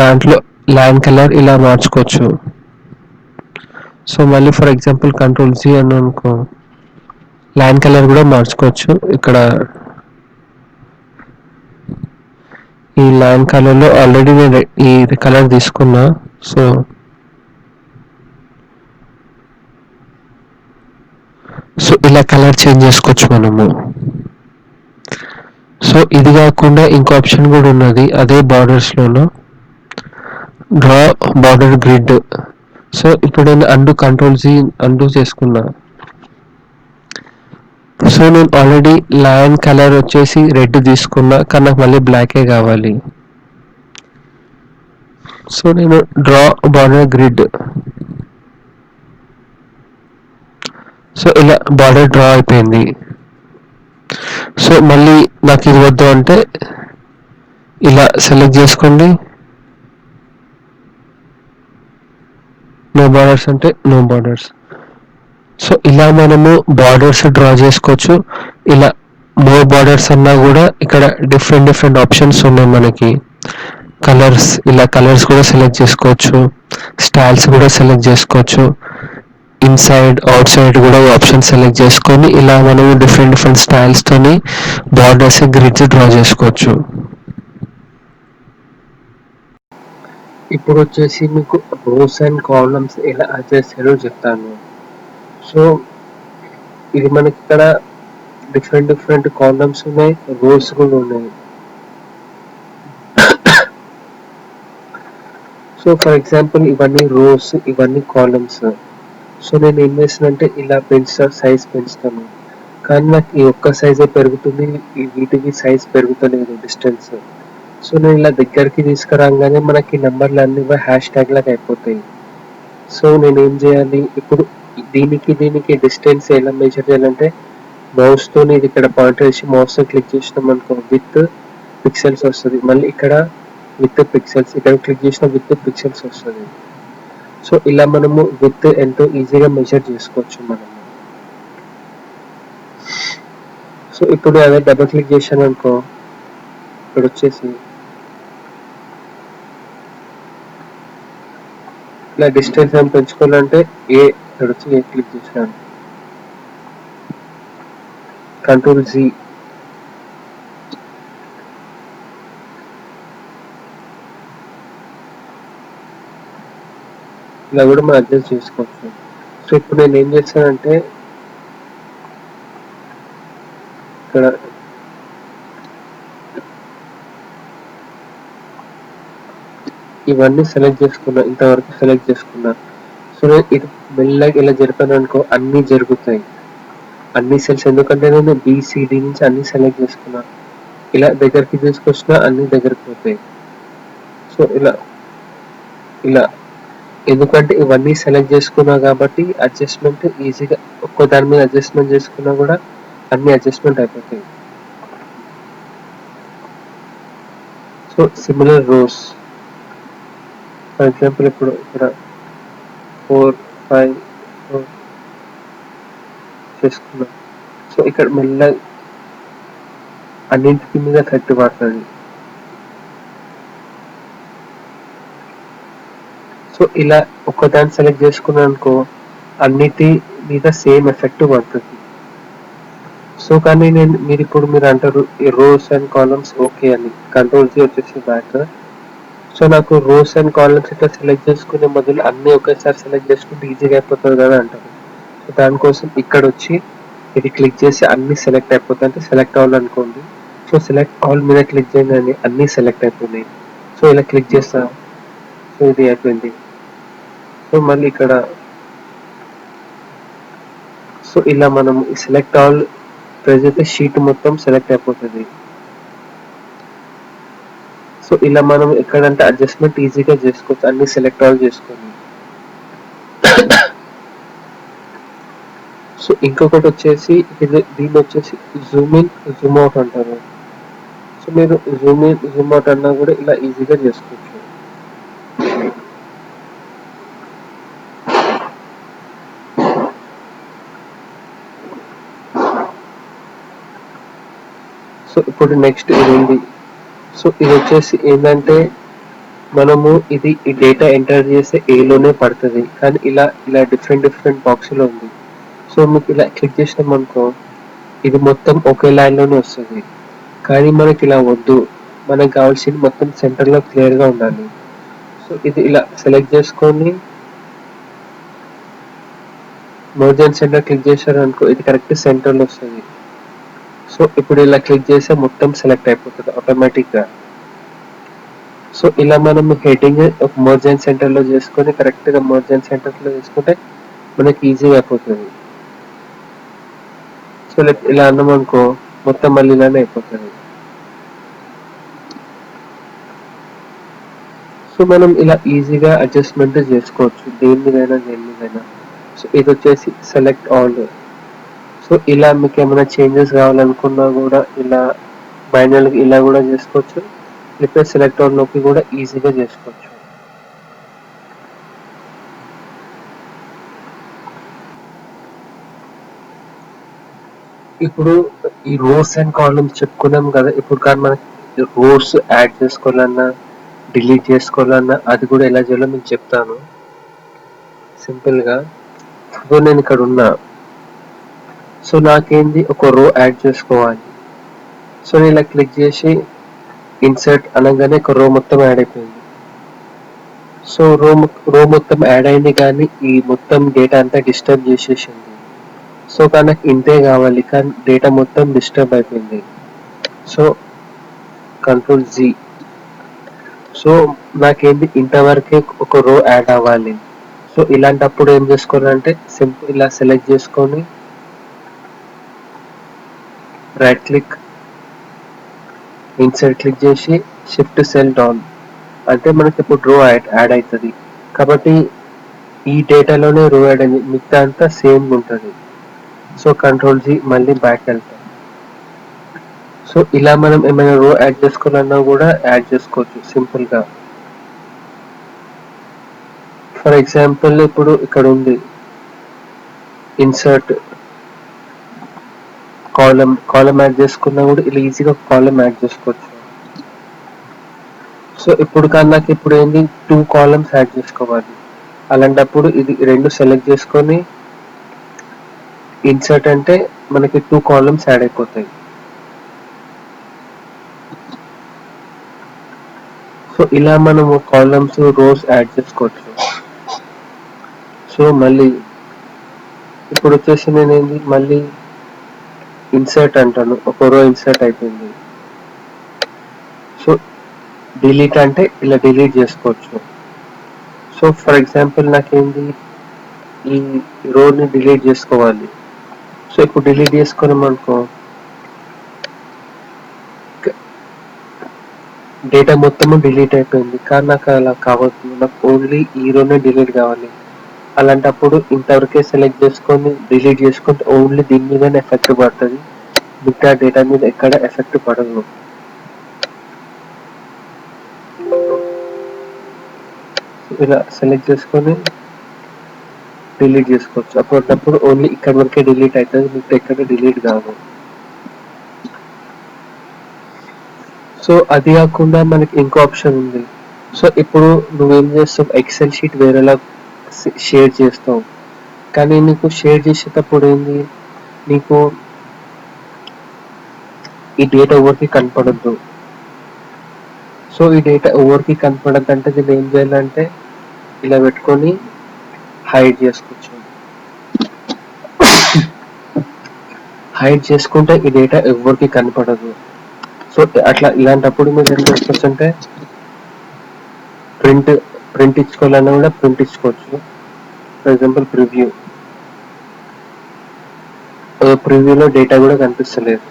దాంట్లో లైన్ కలర్ ఇలా మార్చుకోవచ్చు. సో మళ్ళీ ఫర్ ఎగ్జాంపుల్ కంట్రోల్ సి అని అనుకో, లైన్ కలర్ కూడా మార్చుకోవచ్చు. ఇక్కడ ఈ లైన్ కలర్లో ఆల్రెడీ నేను ఈ కలర్ తీసుకున్నా. సో సో ఇలా కలర్ చేంజ్ చేసుకోవచ్చు మనము. సో ఇది కాకుండా ఇంకో ఆప్షన్ కూడా ఉన్నది అదే బార్డర్స్లోనూ, డ్రా బార్డర్ గ్రిడ్. సో ఇప్పుడు నేను అండు కంట్రోల్ సి అండు చేసుకున్నా. సో నేను ఆల్రెడీ లైన్ కలర్ వచ్చేసి రెడ్ తీసుకున్నా, కానీ నాకు మళ్ళీ బ్లాకే కావాలి. సో నేను డ్రా బార్డర్ గ్రిడ్. సో ఇలా బార్డర్ డ్రా అయిపోయింది. సో మళ్ళీ నాకు ఇది వద్దు అంటే ఇలా సెలెక్ట్ చేసుకోండి, నో బార్డర్స్ అంటే నో బార్డర్స్. సో ఇలా మనము బార్డర్స్ డ్రా చేసుకోవచ్చు. ఇలా మోర్ బార్డర్స్ అన్నా కూడా ఇక్కడ డిఫరెంట్ ఆప్షన్స్ ఉన్నాయి మనకి. కలర్స్, ఇలా కలర్స్ కూడా సెలెక్ట్ చేసుకోవచ్చు, స్టైల్స్ కూడా సెలెక్ట్ చేసుకోవచ్చు, ఇన్సైడ్ అవుట్ సైడ్ కూడా ఆప్షన్ సెలెక్ట్ చేసుకొని ఇలా మనము డిఫరెంట్ స్టైల్స్ తోని బార్డర్స్ గ్రిడ్స్ డ్రా చేసుకోవచ్చు. ఇప్పుడు వచ్చేసి మీకు రోస్ అండ్ కాలమ్స్ ఎలా చేస్తారో చెప్తాను. సో ఇది మనకి ఇక్కడ డిఫరెంట్ కాలమ్స్ ఉన్నాయి, రోస్ కూడా ఉన్నాయి. సో ఫర్ ఎగ్జాంపుల్ ఇవన్నీ రోస్, ఇవన్నీ కాలమ్స్. సో నేను ఏం చేస్తానంటే ఇలా సైజ్ పెంచుతాను, కానీ నాకు ఈ ఒక్క సైజే పెరుగుతుంది, వీటికి సైజ్ పెరుగుతలేదు డిస్టెన్స్. సో నేను ఇలా దగ్గరికి తీసుకురాగానే మనకి నెంబర్లు అన్ని హ్యాష్ ట్యాగ్ లాగా అయిపోతాయి. సో నేను ఏం చేయాలి ఇప్పుడు, దీనికి డిస్టెన్స్ ఎలా మెజర్ చేయాలంటే మౌస్తో ఇది ఇక్కడ పాయింట్ చేసి మౌస్తో క్లిక్ చేసినాం అనుకో విత్ పిక్సెల్స్ వస్తుంది. మళ్ళీ ఇక్కడ విత్ పిక్సెల్స్, ఇక్కడ క్లిక్ చేసిన విత్ పిక్సెల్స్ వస్తుంది. సో ఇలా మనము విత్ ఎంతో ఈజీగా మెజర్ చేసుకోవచ్చు మనము. సో ఇప్పుడు అదే డబుల్ క్లిక్ చేశాను అనుకో, ఇక్కడ వచ్చేసి ఇలా డిస్టెన్స్ ఏం పెంచుకోవాలంటే ఇక్కడ వచ్చి ఏ క్లిక్ చేశాను, కంట్రోల్ జీ. ఇలా కూడా మనం అడ్జస్ట్ చేసుకోవచ్చు. సో ఇప్పుడు నేను ఏం చేస్తానంటే ఇక్కడ ఇవన్నీ సెలెక్ట్ చేసుకున్నా, ఇంతవరకు సెలెక్ట్ చేసుకున్నా. సో నేను ఇది మెల్లగా ఇలా జరిపాను అనుకో అన్నీ జరుగుతాయి, అన్ని సెల్స్. ఎందుకంటే నేను బిసిడి నుంచి అన్ని సెలెక్ట్ చేసుకున్నా, ఇలా దగ్గరికి తీసుకొచ్చినా అన్ని దగ్గరికి పోతాయి. సో ఇలా ఎందుకంటే ఇవన్నీ సెలెక్ట్ చేసుకున్నా కాబట్టి అడ్జస్ట్మెంట్ ఈజీగా, ఒక్కో దాని మీద అడ్జస్ట్మెంట్ చేసుకున్నా కూడా అన్ని అడ్జస్ట్మెంట్ అయిపోతాయి. So similar rows, for example ఇప్పుడు ఇక్కడ 4, 5 చేసుకున్నాం. సో ఇక్కడ మెల్లగా అన్నింటి మీద ఎఫెక్ట్ పడుతుంది. సో ఇలా ఒక్కదాన్ని సెలెక్ట్ చేసుకున్నాను అనుకో అన్నిటి మీద సేమ్ ఎఫెక్ట్ పడుతుంది. సో కానీ మీరు అంటారు ఈ రోస్ అండ్ కాలమ్స్ ఓకే అని, కంట్రోల్ జీ వచ్చేసి బ్యాక్. సో నాకు రోస్ అండ్ కాలమ్స్ ఇట్లా సెలెక్ట్ చేసుకునే బదులు అన్ని ఒకేసారి సెలెక్ట్ చేసుకుంటే ఈజీగా అయిపోతుంది కదా అంటారు. సో దానికోసం ఇక్కడ వచ్చి ఇది క్లిక్ చేసి అన్ని సెలెక్ట్ అయిపోతాయి. అంటే సెలెక్ట్ ఆల్ అనుకోండి. సో సెలెక్ట్ ఆల్ మీద క్లిక్ చేయగానే అన్ని సెలెక్ట్ అయిపోయినాయి. సో ఇలా క్లిక్ చేస్తా, సో ఇది అయిపోయింది. సో మళ్ళీ ఇక్కడ సో ఇలా మనం సెలెక్ట్ ఆల్ ప్రెస్ అయితే షీట్ మొత్తం సెలెక్ట్ అయిపోతుంది. సో ఇలా మనం ఎక్కడంటే అడ్జస్ట్మెంట్ ఈజీగా చేసుకోవచ్చు అన్ని సెలెక్ట్ ఆల్ చేసుకొని. సో ఇంకొకటి వచ్చేసి దీన్ని వచ్చేసి జూమ్ ఇన్ జూమ్ అవుట్ అంటారు. సో మీరు జూమ్ ఇన్ జూమ్ అవుట్ అన్నా కూడా ఇలా ఈజీగా చేసుకోవచ్చు. సో ఇప్పుడు నెక్స్ట్ ఇది ఉంది. సో ఇది వచ్చేసి ఏంటంటే మనము ఇది ఈ డేటా ఎంటర్ చేస్తే ఏలోనే పడుతుంది, కానీ ఇలా ఇలా డిఫరెంట్ బాక్స్లో ఉంది. సో మీకు ఇలా క్లిక్ చేసినాం అనుకో ఇది మొత్తం ఒకే లైన్లోనే వస్తుంది, కానీ మనకి ఇలా వద్దు, మనకు కావాల్సింది మొత్తం సెంటర్లో క్లియర్గా ఉండాలి. సో ఇది ఇలా సెలెక్ట్ చేసుకొని మర్జ్ అండ్ సెంటర్ క్లిక్ చేశారు అనుకో ఇది కరెక్ట్ సెంటర్లో వస్తుంది. సో ఇప్పుడు ఇలా క్లిక్ చేస్తే మొత్తం సెలెక్ట్ అయిపోతుంది ఆటోమేటిక్గా. సో ఇలా మనం హెడ్డింగ్ ఒక మర్జ్ అండ్ సెంటర్లో చేసుకొని కరెక్ట్గా మర్జ్ అండ్ సెంటర్లో చేసుకుంటే మనకి ఈజీగా అయిపోతుంది. సో ఇలా అన్నాం అనుకో మొత్తం మళ్ళీ ఇలానే అయిపోతుంది. సో మనం ఇలా ఈజీగా అడ్జస్ట్మెంట్ చేసుకోవచ్చు దేని మీదైనా. సో ఇది వచ్చేసి సెలెక్ట్ ఆల్. సో ఇలా మీకు ఏమైనా చేంజెస్ కావాలనుకున్నా కూడా ఇలా మాన్యువల్గా ఇలా కూడా చేసుకోవచ్చు, లేకపోతే సెలెక్ట్ ఆల్లోకి కూడా ఈజీగా చేసుకోవచ్చు. ఇప్పుడు ఈ రోస్ అండ్ కాలమ్స్ చెప్పుకున్నాం కదా, ఇప్పుడు కానీ మనకి రోస్ యాడ్ చేసుకోవాలన్నా డిలీట్ చేసుకోవాలన్నా అది కూడా ఎలా చేయాలో మీకు చెప్తాను సింపుల్గా. ఇప్పుడు నేను ఇక్కడ ఉన్నా, సో నాకేంది ఒక రో యాడ్ చేసుకోవాలి. సో నేను ఇలా క్లిక్ చేసి ఇన్సర్ట్ అనగానే ఒక రో మొత్తం యాడ్ అయిపోయింది. సో రో మొత్తం యాడ్ అయింది, కానీ ఈ మొత్తం డేటా అంతా డిస్టర్బ్ చేసేసింది. సో కానీ నాకు ఇంతే కావాలి, కానీ డేటా మొత్తం డిస్టర్బ్ అయిపోయింది. So control G. సో నాకేంటి ఇంతవరకే ఒక రో యాడ్ అవ్వాలి. సో ఇలాంటప్పుడు ఏం చేసుకోవాలంటే సింపుల్ ఇలా సెలెక్ట్ చేసుకొని రైట్ క్లిక్ ఇన్సర్ట్ క్లిక్ చేసి షిఫ్ట్ సెల్ డౌన్ అంటే మనకి ఇప్పుడు రో యాడ్ అవుతుంది. కాబట్టి ఈ డేటాలోనే రో యాడ్ అయింది, మిగతా అంతా సేమ్ ఉంటుంది. సో కంట్రోల్ జీ మళ్ళీ బ్యాక్ వెళ్తాం. సో ఇలా మనం ఏమైనా రో యాడ్ చేసుకోవాలన్నా కూడా యాడ్ చేసుకోవచ్చు సింపుల్గా. ఫర్ ఎగ్జాంపుల్ ఇప్పుడు ఇక్కడ ఉంది ఇన్సర్ట్ కాలం యాడ్ చేసుకున్నా కూడా ఇలా ఈజీగా కాలం యాడ్ చేసుకోవచ్చు. సో ఇప్పుడు కానీ నాకు ఇప్పుడు ఏంటి 2 కాలమ్స్ యాడ్ చేసుకోవాలి. అలాంటప్పుడు ఇది రెండు సెలెక్ట్ చేసుకొని ఇన్సర్ట్ అంటే మనకి 2 కాలమ్స్ యాడ్ అయిపోతాయి. సో ఇలా మనము కాలమ్స్ రోస్ యాడ్ చేసుకోవచ్చు. సో మళ్ళీ ఇప్పుడు వచ్చేసి నేను ఏంటి మళ్ళీ ఇన్సర్ట్ అంటాను, ఒక రో ఇన్సర్ట్ అయిపోయింది. సో డిలీట్ అంటే ఇలా డిలీట్ చేసుకోవచ్చు. సో ఫర్ ఎగ్జాంపుల్ నాకేంటి ఈ రోని డిలీట్ చేసుకోవాలి. సో ఇప్పుడు డిలీట్ చేసుకున్నాం అనుకో డేటా మొత్తము డిలీట్ అయిపోయింది, కానీ నాకు అలా కావద్దు, నాకు ఓన్లీ ఈ రోనే డిలీట్ కావాలి. అలాంటప్పుడు ఇంతవరకే సెలెక్ట్ చేసుకొని డిలీట్ చేసుకుంటే ఓన్లీ దీని మీదనే ఎఫెక్ట్ పడుతుంది, మిగతా డేటా మీద ఎక్కడ ఎఫెక్ట్ పడదు. ఇలా సెలెక్ట్ చేసుకొని డిలీట్ చేసుకోవచ్చు. అప్పుడప్పుడు ఓన్లీ ఇక్కడ వరకే డిలీట్ అవుతుంది, మీకు ఎక్కడ డిలీట్ కాదు. సో అది కాకుండా మనకి ఇంకో ఆప్షన్ ఉంది. సో ఇప్పుడు నువ్వేం చేస్తావు, ఎక్సెల్ షీట్ వేరేలా షేర్ చేస్తావు, కానీ నీకు షేర్ చేసేటప్పుడు ఏంది నీకు ఈ డేటా ఎవరికి కనపడద్దు. సో ఈ డేటా ఎవరికి కనపడద్దు అంటే దీన్ని ఏం చేయాలంటే ఇలా పెట్టుకొని హైడ్ చేసుకోవచ్చు. హైడ్ చేసుకుంటే ఈ డేటా ఎవరికి కనపడదు. సో అట్లా ఇలాంటప్పుడు మీరు ఏం చేసుకోవచ్చు అంటే ప్రింట్ ఇచ్చుకోవాలన్నా కూడా ప్రింట్ ఇచ్చుకోవచ్చు. ఫర్ ఎగ్జాంపుల్ ప్రివ్యూలో డేటా కూడా కనిపిస్తలేదు.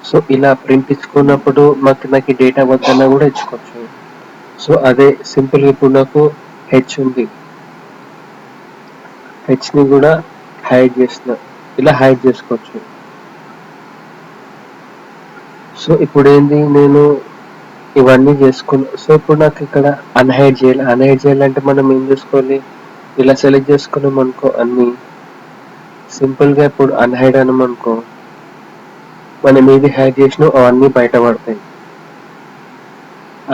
సో ఇలా ప్రింట్ ఇచ్చుకున్నప్పుడు నాకు డేటా వద్దన్నా కూడా ఇచ్చుకోవచ్చు. సో అదే సింపుల్ ఇప్పుడు నాకు హెచ్ ఉంది, హెచ్ని కూడా హైడ్ చేసిన ఇలా హైడ్ చేసుకోవచ్చు. సో ఇప్పుడు ఏంది నేను ఇవన్నీ చేసుకున్నా. సో ఇప్పుడు నాకు ఇక్కడ అన్హైడ్ చేయాలంటే మనం ఏం చేసుకోవాలి, ఇలా సెలెక్ట్ చేసుకున్నాం అనుకో అన్ని సింపుల్ గా ఇప్పుడు అన్హైడ్ అనం అనుకో మనం ఏది హైడ్ చేసినా అవన్నీ బయటపడతాయి.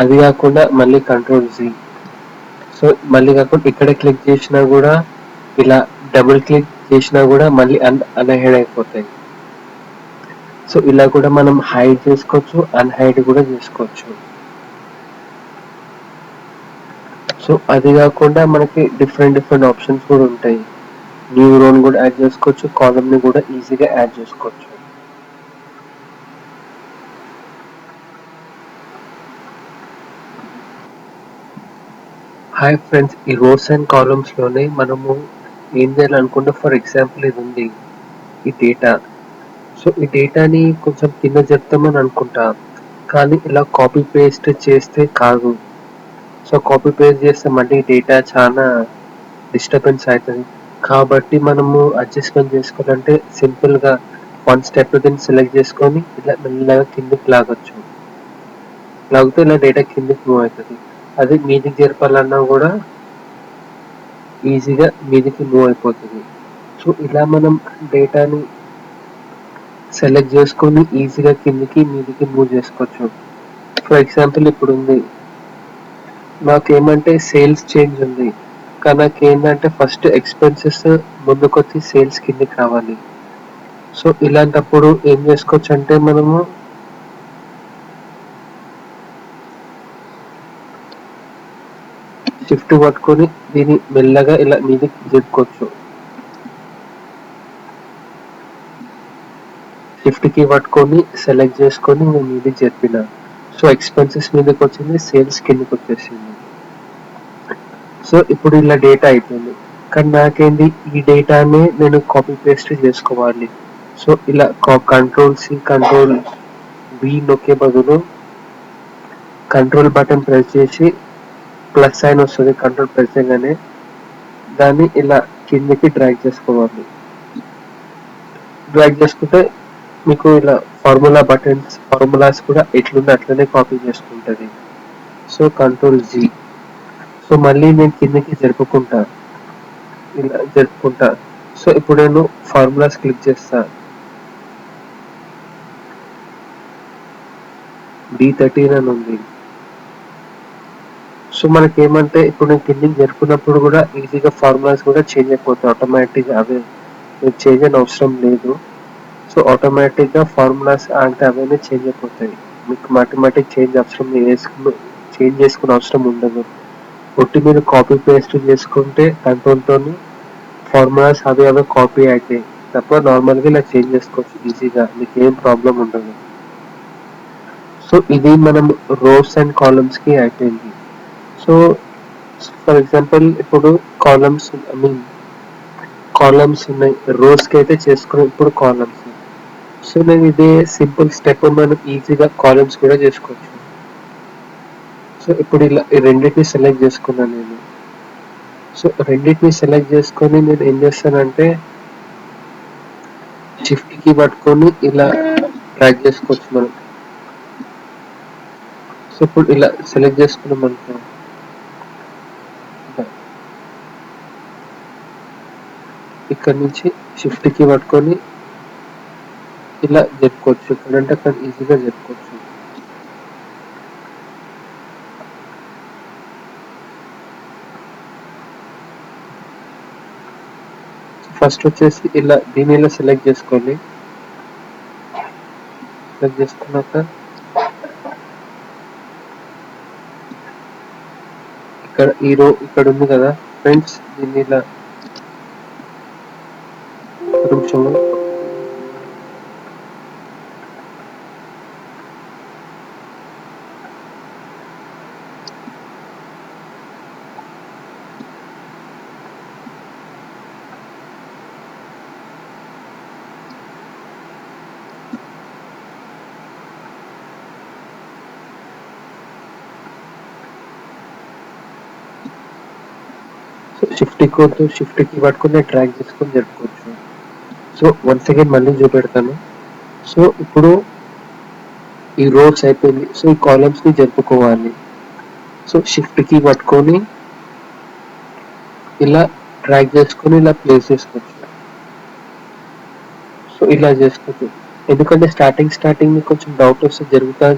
అది కాకుండా మళ్ళీ కంట్రోల్ జీ. సో మళ్ళీ కాకుండా ఇక్కడ క్లిక్ చేసినా కూడా ఇలా డబుల్ క్లిక్ చేసినా కూడా మళ్ళీ అన్హైడ్ అయిపోతాయి. సో ఇలా కూడా మనం హైడ్ చేసుకోవచ్చు, అన్హైడ్ కూడా చేసుకోవచ్చు. సో అది కాకుండా మనకి డిఫరెంట్ ఆప్షన్స్ కూడా ఉంటాయి. న్యూ రోని కూడా యాడ్ చేసుకోవచ్చు, కాలమ్ ని కూడా ఈజీగా యాడ్ చేసుకోవచ్చు. హాయ్ ఫ్రెండ్స్, ఈ రోస్ అండ్ కాలమ్స్ లోనే మనము ఏం చేయాలనుకుంటే ఫర్ ఎగ్జాంపుల్ ఇది ఉంది ఈ డేటా. సో ఈ డేటాని కొంచెం కింద చెప్తామని అనుకుంటా, కానీ ఇలా కాపీ పేస్ట్ చేస్తే కాదు. సో కాపీ పేస్ట్ చేస్తే మళ్ళీ డేటా చాలా డిస్టర్బెన్స్ అవుతుంది. కాబట్టి మనము అడ్జస్ట్మెంట్ చేసుకోవాలంటే సింపుల్ గా వన్ స్టెప్ దీన్ని సెలెక్ట్ చేసుకొని ఇలా మెల్లగా కిందికి లాగొచ్చు. లాగితే ఇలా డేటా కిందికి మూవ్ అవుతుంది. అది మీదికి జరపాలన్నా కూడా ఈజీగా మీదికి మూవ్ అయిపోతుంది. సో ఇలా మనం డేటాని సెలెక్ట్ చేసుకొని ఈజీగా కిందికి మీదికి మూవ్ చేసుకోవచ్చు. ఫర్ ఎగ్జాంపుల్ ఇప్పుడు ఉంది నాకేమంటే సేల్స్ చేంజ్ ఉంది, కానీ నాకేంటంటే ఫస్ట్ ఎక్స్పెన్సెస్ ముందుకొచ్చి సేల్స్ కిందికి రావాలి. సో ఇలాంటప్పుడు ఏం చేసుకోవచ్చు అంటే మనము షిఫ్ట్ పట్టుకొని దీన్ని మెల్లగా ఇలా మీదకి జరుపుకోవచ్చు. షిఫ్ట్ కి పట్టుకొని సెలెక్ట్ చేసుకొని నేను మీదకి జరిపిన. సో ఎక్స్పెన్సెస్ మీదకి వచ్చింది, సేల్స్ కిందకి వచ్చేసింది. సో ఇప్పుడు ఇలా డేటా అయిపోయింది, కానీ నాకేంది ఈ డేటానే నేను కాపీ పేస్ట్ చేసుకోవాలి. సో ఇలా కంట్రోల్ సి కంట్రోల్ వి నొక్కే బదులు కంట్రోల్ బటన్ ప్రెస్ చేసి ప్లస్ సైన్ వస్తుంది కంట్రోల్ ప్రెస్ చేయగానే, దాన్ని ఇలా కిందకి డ్రాగ్ చేసుకోవాలి. డ్రాగ్ చేసుకుంటే మీకు ఇలా ఫార్ములాస్ కూడా ఎట్లుంది అట్లనే కాపీ చేసుకుంటది. So control G. సో మళ్ళీ నేను కిందకి జరుపుకుంటా, ఇలా జరుపుకుంటా. సో ఇప్పుడు నేను ఫార్ములాస్ క్లిక్ చేస్తా, D13 అని ఉంది. సో మనకి ఏమంటే ఇప్పుడు నేను కిందకి జరుపుకున్నప్పుడు కూడా ఈజీగా ఫార్ములాస్ కూడా చేంజ్ అయిపోతాయి ఆటోమేటిక్. అవి చేంజ్ అని అవసరం లేదు. సో ఆటోమేటిక్ గా ఫార్ములాస్ అంటే అవన్నీ చేంజ్ అయిపోతాయి. మీకు మాథమెటిక్ చేంజ్ చేసుకునే అవసరం ఉండదు. ఒట్టి మీరు కాపీ పేస్ట్ చేసుకుంటే కంట్రోల్ తోని ఫార్ములాస్ అవే కాపీ అవుతాయి తప్ప నార్మల్ గా ఇలా చేంజ్ చేసుకోవచ్చు ఈజీగా, మీకు ఏం ప్రాబ్లం ఉండదు. సో ఇది మనం రోస్ అండ్ కాలమ్స్ కి అయిపోయింది. సో ఫర్ ఎగ్జాంపుల్ ఇప్పుడు కాలమ్స్ ఉన్నాయి, రోస్ కి అయితే చేసుకున్నాం, ఇప్పుడు కాలమ్స్. సో నేను ఇదే సింపుల్ స్టెప్ మనం ఈజీగా కాలమ్స్ కూడా చేసుకోవచ్చు. సో ఇప్పుడు ఇలా ఈ రెండింటిని సెలెక్ట్ చేసుకున్నాను నేను. సో రెండింటిని సెలెక్ట్ చేసుకొని నేను ఏం చేస్తానంటే షిఫ్ట్ కి పట్టుకొని ఇలా డ్రాగ్ చేసుకోవచ్చు మనం. సో ఇప్పుడు ఇలా సెలెక్ట్ చేసుకున్నాం అనుకో, ఇక్కడ నుంచి షిఫ్ట్ కి పట్టుకొని ఇలా జరుపుకోవచ్చు. ఎక్కడంటే అక్కడ ఈజీగా జరుపుకోవచ్చు. ఫస్ట్ వచ్చేసి ఇలా దీన్ని ఇలా సెలెక్ట్ చేసుకోండి. సెలెక్ట్ చేసుకున్నాక ఇక్కడ ఈ రో ఇక్కడ ఉంది కదా ఫ్రెండ్స్, దీన్ని ఇలా నిమిషం షిఫ్ట్ కి పట్టుకుని డ్రాగ్ చేసుకొని జరుపుకోవచ్చు. సో వన్స్ అగైన్ మళ్ళీ చూపెడతాను. సో ఇప్పుడు ఈ రోడ్స్ అయిపోయింది. సో ఈ కాలమ్స్ ని జరుపుకోవాలి. సో షిఫ్ట్ కీ పట్టుకొని ఇలా డ్రాగ్ చేసుకొని ఇలా ప్లేస్ చేసుకోవచ్చు. సో ఇలా చేసుకోవచ్చు. ఎందుకంటే స్టార్టింగ్ కొంచెం డౌట్ వస్తే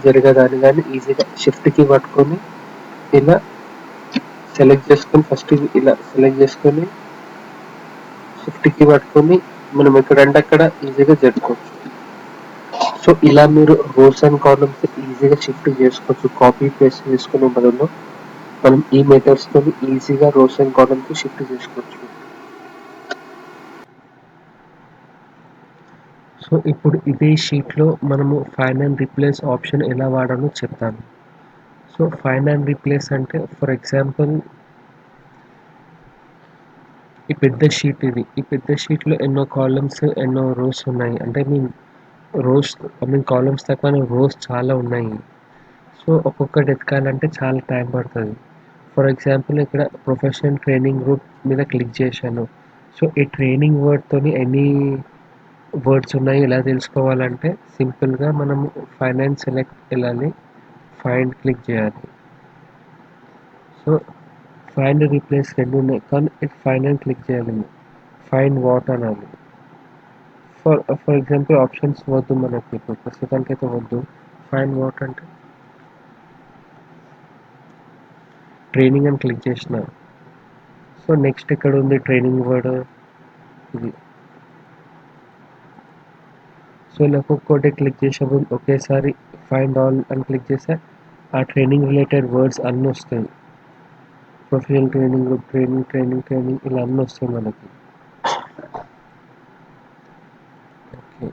జరగదా అని, కానీ ఈజీగా షిఫ్ట్ కీ పట్టుకొని ఇలా సెలెక్ట్ చేసుకొని ఫస్ట్ ఇలా సెలెక్ట్ చేసుకొని షిఫ్ట్ కీ పట్టుకొని మనం ఎక్కడంటే అక్కడ ఈజీగా జరుపుకోవచ్చు. సో ఇలా మీరు రోస్ అండ్ కాలమ్స్ ఈజీగా షిఫ్ట్ చేసుకోవచ్చు. కాపీ పేస్ట్ చేసుకునే బదులు మనం ఈ మెథడ్స్ తో ఈజీగా రోస్ అండ్ కాలమ్స్ షిఫ్ట్ చేసుకోవచ్చు. సో ఇప్పుడు ఇదే షీట్లో మనము ఫైండ్ అండ్ రీప్లేస్ ఆప్షన్ ఎలా వాడాలో చెప్తాను. సో ఫైండ్ అండ్ రీప్లేస్ అంటే ఫర్ ఎగ్జాంపుల్ ఈ పెద్ద షీట్లో ఎన్నో కాలమ్స్ ఎన్నో రోస్ ఉన్నాయి. అంటే కాలమ్స్ తక్కువ రోస్ చాలా ఉన్నాయి. సో ఒక్కొక్కటి ఎతకాలంటే చాలా టైం పడుతుంది. ఫర్ ఎగ్జాంపుల్ ఇక్కడ ప్రొఫెషనల్ ట్రైనింగ్ గ్రూప్ మీద క్లిక్ చేశాను. సో ఈ ట్రైనింగ్ వర్డ్తోని ఎన్ని వర్డ్స్ ఉన్నాయి ఎలా తెలుసుకోవాలంటే సింపుల్గా మనము ఫైనాన్స్ సెలెక్ట్ వెళ్ళాలి, ఫైండ్ క్లిక్ చేయాలి. సో ఫైండ్ రీప్లేస్ రెండు ఉన్నాయి కానీ ఫైండ్ క్లిక్ చేయాలి. ఫైండ్ వాట్ అనాలి. ఫర్ ఎగ్జాంపుల్ ఆప్షన్స్ వద్దు మనకి, ఇప్పుడు ప్రస్తుతానికి అయితే వద్దు. ఫైండ్ వాట్ అంటే ట్రైనింగ్ అని క్లిక్ చేసిన. సో నెక్స్ట్ ఇక్కడ ఉంది ట్రైనింగ్ వర్డ్ ఇది. సో ఇలా ఒక్కొక్కటి క్లిక్ చేసేప్పుడు ఒకేసారి ఫైండ్ ఆల్ అని క్లిక్ చేస్తే ఆ ట్రైనింగ్ రిలేటెడ్ వర్డ్స్ అన్నీ వస్తాయి. ప్రొఫెషనల్ ట్రైనింగ్ గ్రూప్ ట్రైనింగ్ ఇలా అన్నీ వస్తాయి మనకి. ఓకే,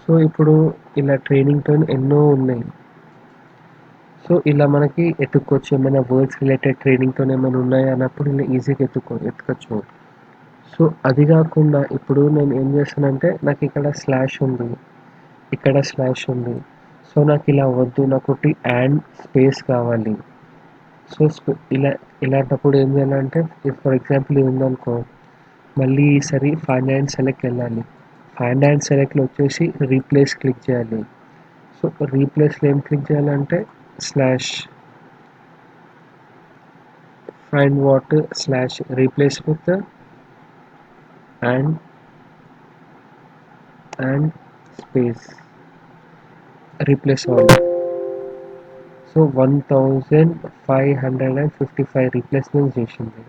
సో ఇప్పుడు ఇలా ట్రైనింగ్తో ఎన్నో ఉన్నాయి. సో ఇలా మనకి ఎత్తుక్కోవచ్చు. ఏమైనా వర్డ్స్ రిలేటెడ్ ట్రైనింగ్తో ఏమైనా ఉన్నాయా అన్నప్పుడు ఇలా ఈజీగా ఎత్తుకోవచ్చు. సో అది కాకుండా ఇప్పుడు నేను ఏం చేస్తానంటే నాకు ఇక్కడ స్లాష్ ఉంది, ఇక్కడ స్లాష్ ఉంది. సో నాకు ఇలా వద్దు, నాకు ఒకటి అండ్ స్పేస్ కావాలి. సో ఇలాంటప్పుడు ఏం చేయాలంటే ఫర్ ఎగ్జాంపుల్ ఇది ఉందనుకో, మళ్ళీ ఈసారి ఫైండ్ అండ్ సెలెక్ట్ వెళ్ళాలి. ఫైండ్ అండ్ సెలెక్ట్లో వచ్చేసి రీప్లేస్ క్లిక్ చేయాలి. సో రీప్లేస్లో ఏం క్లిక్ చేయాలంటే slash find what slash replace with and space replace all. So 1555 replacements చేసింది.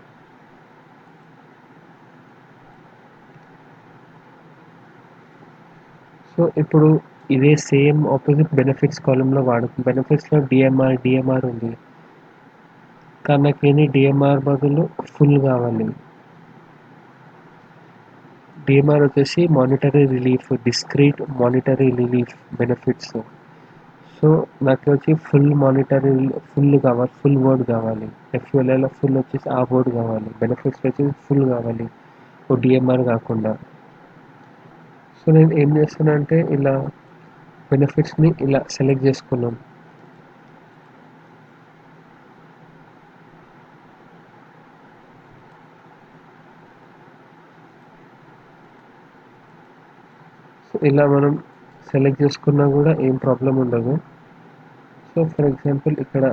సో ఇప్పుడు ఇదే సేమ్ ఆపోజిట్ బెనిఫిట్స్ కాలంలో బెనిఫిట్స్లో డిఎంఆర్ ఉంది కానీ నాకు ఏంటి డిఎంఆర్ బదులు ఫుల్ కావాలి. డిఎంఆర్ వచ్చేసి monetary relief, discrete monetary relief benefits. So నాకు వచ్చి ఫుల్ కావాలి, ఫుల్ వర్డ్ కావాలి. ఎఫ్యూఎల్ఏలో ఫుల్ వచ్చేసి ఆ వర్డ్ కావాలి. బెనిఫిట్స్ వచ్చేసి ఫుల్ కావాలి, ఓ డిఎంఆర్ కాకుండా. సో నేను ఏం చేస్తానంటే ఇలా బెనిఫిట్స్ని ఇలా సెలెక్ట్ చేసుకున్నాం. సో ఇలా మనం సెలెక్ట్ చేసుకున్నా కూడా ఏం ప్రాబ్లం ఉండదు. సో ఫర్ ఎగ్జాంపుల్ ఇక్కడ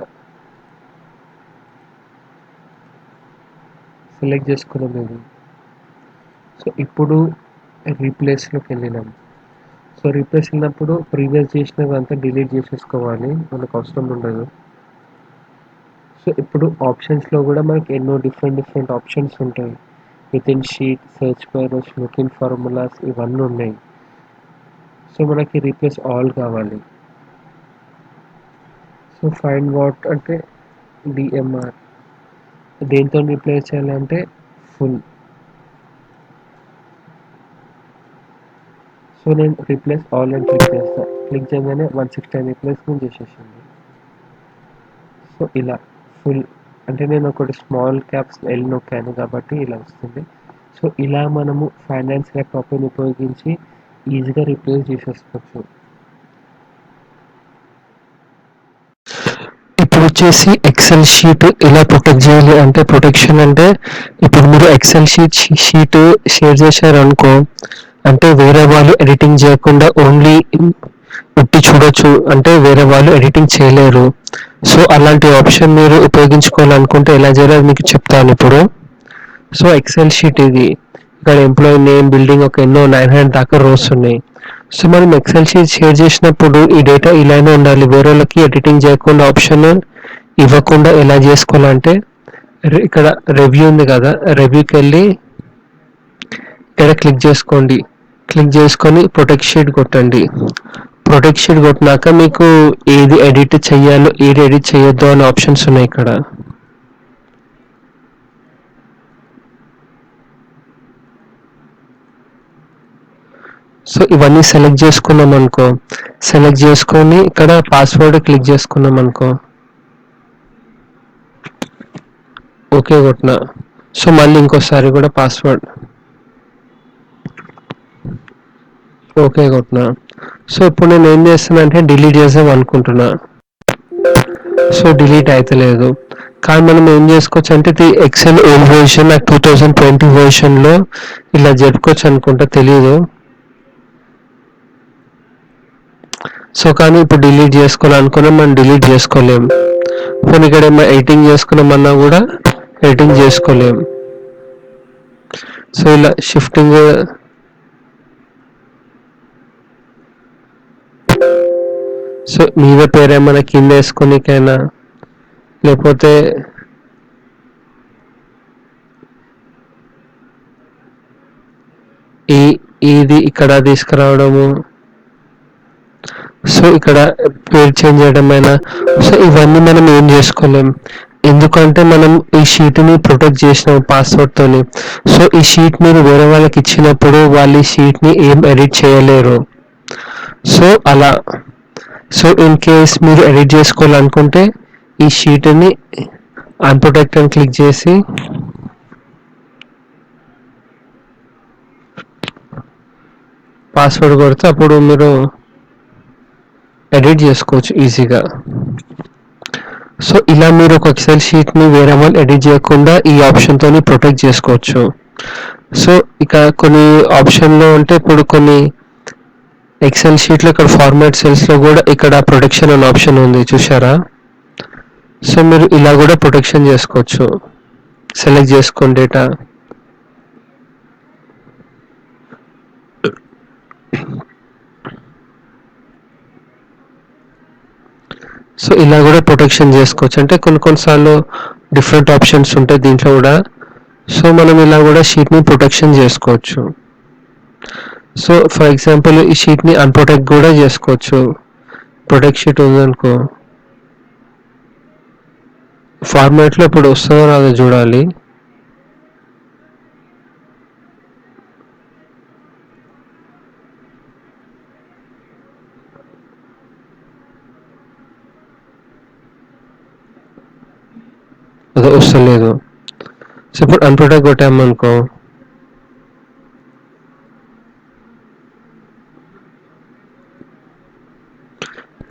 సెలెక్ట్ చేసుకున్నాం ఇది. సో ఇప్పుడు రీప్లేస్లోకి వెళ్ళినాం. సో రీప్లేస్ వెళ్ళినప్పుడు ప్రీవియస్ చేసినవి అంతా డిలీట్ చేసేసుకోవాలి, మనకు అవసరం ఉండదు. సో ఇప్పుడు ఆప్షన్స్లో కూడా మనకి ఎన్నో డిఫరెంట్ ఆప్షన్స్ ఉంటాయి. Within sheet, search by rows, looking formulas ఇవన్నీ ఉన్నాయి. సో మనకి రీప్లేస్ ఆల్ కావాలి. సో ఫైండ్ వాట్ అంటే డిఎంఆర్. దేంతో రీప్లేస్ చేయాలంటే ఫుల్. సో నేను రీప్లేస్ ఆల్ అని క్లిక్ చేస్తాను. క్లిక్ చేయగానే 169 రీప్లేస్మెంట్ చేసేసింది. సో ఇలా ఫుల్ అంటే నేను ఒకటి స్మాల్ క్యాప్స్ ఎల్ నొక్కాను కాబట్టి ఇలా వస్తుంది. సో ఇలా మనము ఫైనాన్స్ ల్యాప్టాప్ని ఉపయోగించి ఈజీగా రీప్లేస్ చేసేసుకోవచ్చు. ఇప్పుడు వచ్చేసి ఎక్సెల్ షీట్ ఎలా ప్రొటెక్ట్ చేయాలి అంటే, ప్రొటెక్షన్ అంటే ఇప్పుడు మీరు ఎక్సెల్ షీట్ షేర్ చేశారనుకో, అంటే వేరే వాళ్ళు ఎడిటింగ్ చేయకుండా ఓన్లీ ఉట్టి చూడొచ్చు, అంటే వేరే వాళ్ళు ఎడిటింగ్ చేయలేరు. సో అలాంటి ఆప్షన్ మీరు ఉపయోగించుకోవాలనుకుంటే ఎలా చేయాలో మీకు చెప్తాను ఇప్పుడు. సో ఎక్సెల్ షీట్ ఇది, ఇక్కడ ఎంప్లాయీ నేమ్, బిల్డింగ్, ఒక ఎన్నో 900 దాకా రోస్ ఉన్నాయి. సో మనం ఎక్సెల్ షీట్ షేర్ చేసినప్పుడు ఈ డేటా ఇలానే ఉండాలి, వేరే వాళ్ళకి ఎడిటింగ్ చేయకుండా ఆప్షన్ ఇవ్వకుండా ఎలా చేసుకోవాలంటే, ఇక్కడ రివ్యూ ఉంది కదా, రివ్యూకి వెళ్ళి ఇక్కడ క్లిక్ చేసుకోండి. క్లిక్ చేసుకొని ప్రొటెక్ట్ షీట్ కొట్టండి. ప్రొటెక్ట్ షీట్ కొట్టినాక మీకు ఏది ఎడిట్ చెయ్యాలో ఏది ఎడిట్ చేయొద్దు అనే ఆప్షన్స్ ఉన్నాయి ఇక్కడ. సో ఇవన్నీ సెలెక్ట్ చేసుకున్నాం అనుకో, సెలెక్ట్ చేసుకొని ఇక్కడ పాస్వర్డ్ క్లిక్ చేసుకున్నాం అనుకో, ఓకే కొట్టిన. సో మళ్ళీ ఇంకోసారి కూడా పాస్వర్డ్ ఓకే కొట్టిన. సో ఇప్పుడు నేను ఏం చేస్తున్నా అంటే డిలీట్ చేద్దాం అనుకుంటున్నా. సో డిలీట్ అయితలేదు. కానీ మనం ఏం చేసుకోవచ్చు అంటే, ఇది ఎక్సెల్ ఓల్డ్ వర్షన్, నాకు 2020 వర్షన్లో ఇలా జరుపుకోవచ్చు అనుకుంటా, తెలియదు. సో కానీ ఇప్పుడు డిలీట్ చేసుకోవాలనుకున్నా మనం డిలీట్ చేసుకోలేం. పోనీ ఇక్కడ ఏమో ఎడిటింగ్ చేసుకున్నామన్నా కూడా ఎడిటింగ్ చేసుకోలేం. సో ఇలా షిఫ్టింగ్, సో మీద పేరు ఏమైనా కింద వేసుకోనికైనా, లేకపోతే ఇది ఇక్కడ తీసుకురావడము, సో ఇక్కడ పేరు చేంజ్ చేయడమైనా, సో ఇవన్నీ మనం ఏం చేసుకోలేం. ఎందుకంటే మనం ఈ షీట్ని ప్రొటెక్ట్ చేసినాం పాస్వర్డ్తోని. సో ఈ షీట్ మీరు వేరే వాళ్ళకి ఇచ్చినప్పుడు వాళ్ళు ఈ షీట్ని ఏం ఎడిట్ చేయలేరు. సో అలా, సో ఇన్ కేస్ మీరు ఎడిట్ చేసుకోవాలనుకుంటే ఈ షీట్ని అన్ప్రొటెక్ట్ అని క్లిక్ చేసి పాస్వర్డ్ కొడితే అప్పుడు మీరు ఎడిట్ చేసుకోవచ్చు ఈజీగా. సో ఇలా మీరు ఒక ఎక్సెల్ షీట్ని వేరే వాళ్ళు ఎడిట్ చేయకుండా ఈ ఆప్షన్తో ప్రొటెక్ట్ చేసుకోవచ్చు. సో ఇక కొన్ని ఆప్షన్లో అంటే, ఇప్పుడు కొన్ని ఎక్సెల్ షీట్లో ఇక్కడ ఫార్మాట్ సెల్స్లో కూడా ఇక్కడ ప్రొటెక్షన్ అనే ఆప్షన్ ఉంది, చూసారా? సో మీరు ఇలా కూడా ప్రొటెక్షన్ చేసుకోవచ్చు. సెలెక్ట్ చేసుకోండి డేటా. సో ఇలా కూడా ప్రొటెక్షన్ చేసుకోవచ్చు. అంటే కొన్నిసార్లు డిఫరెంట్ ఆప్షన్స్ ఉంటాయి దీంట్లో కూడా. సో మనం ఇలా కూడా షీట్ని ప్రొటెక్షన్ చేసుకోవచ్చు. సో ఫర్ ఎగ్జాంపుల్ ఈ షీట్ని అన్ప్రొటెక్ట్ కూడా చేసుకోవచ్చు. ప్రొటెక్ట్ షీట్ ఉందనుకో, ఫార్మాట్లో ఇప్పుడు వస్తుందో రాదో చూడాలి. అదే వస్తలేదు. సో ఇప్పుడు అన్ప్రొటెక్ట్ కొట్టామనుకో,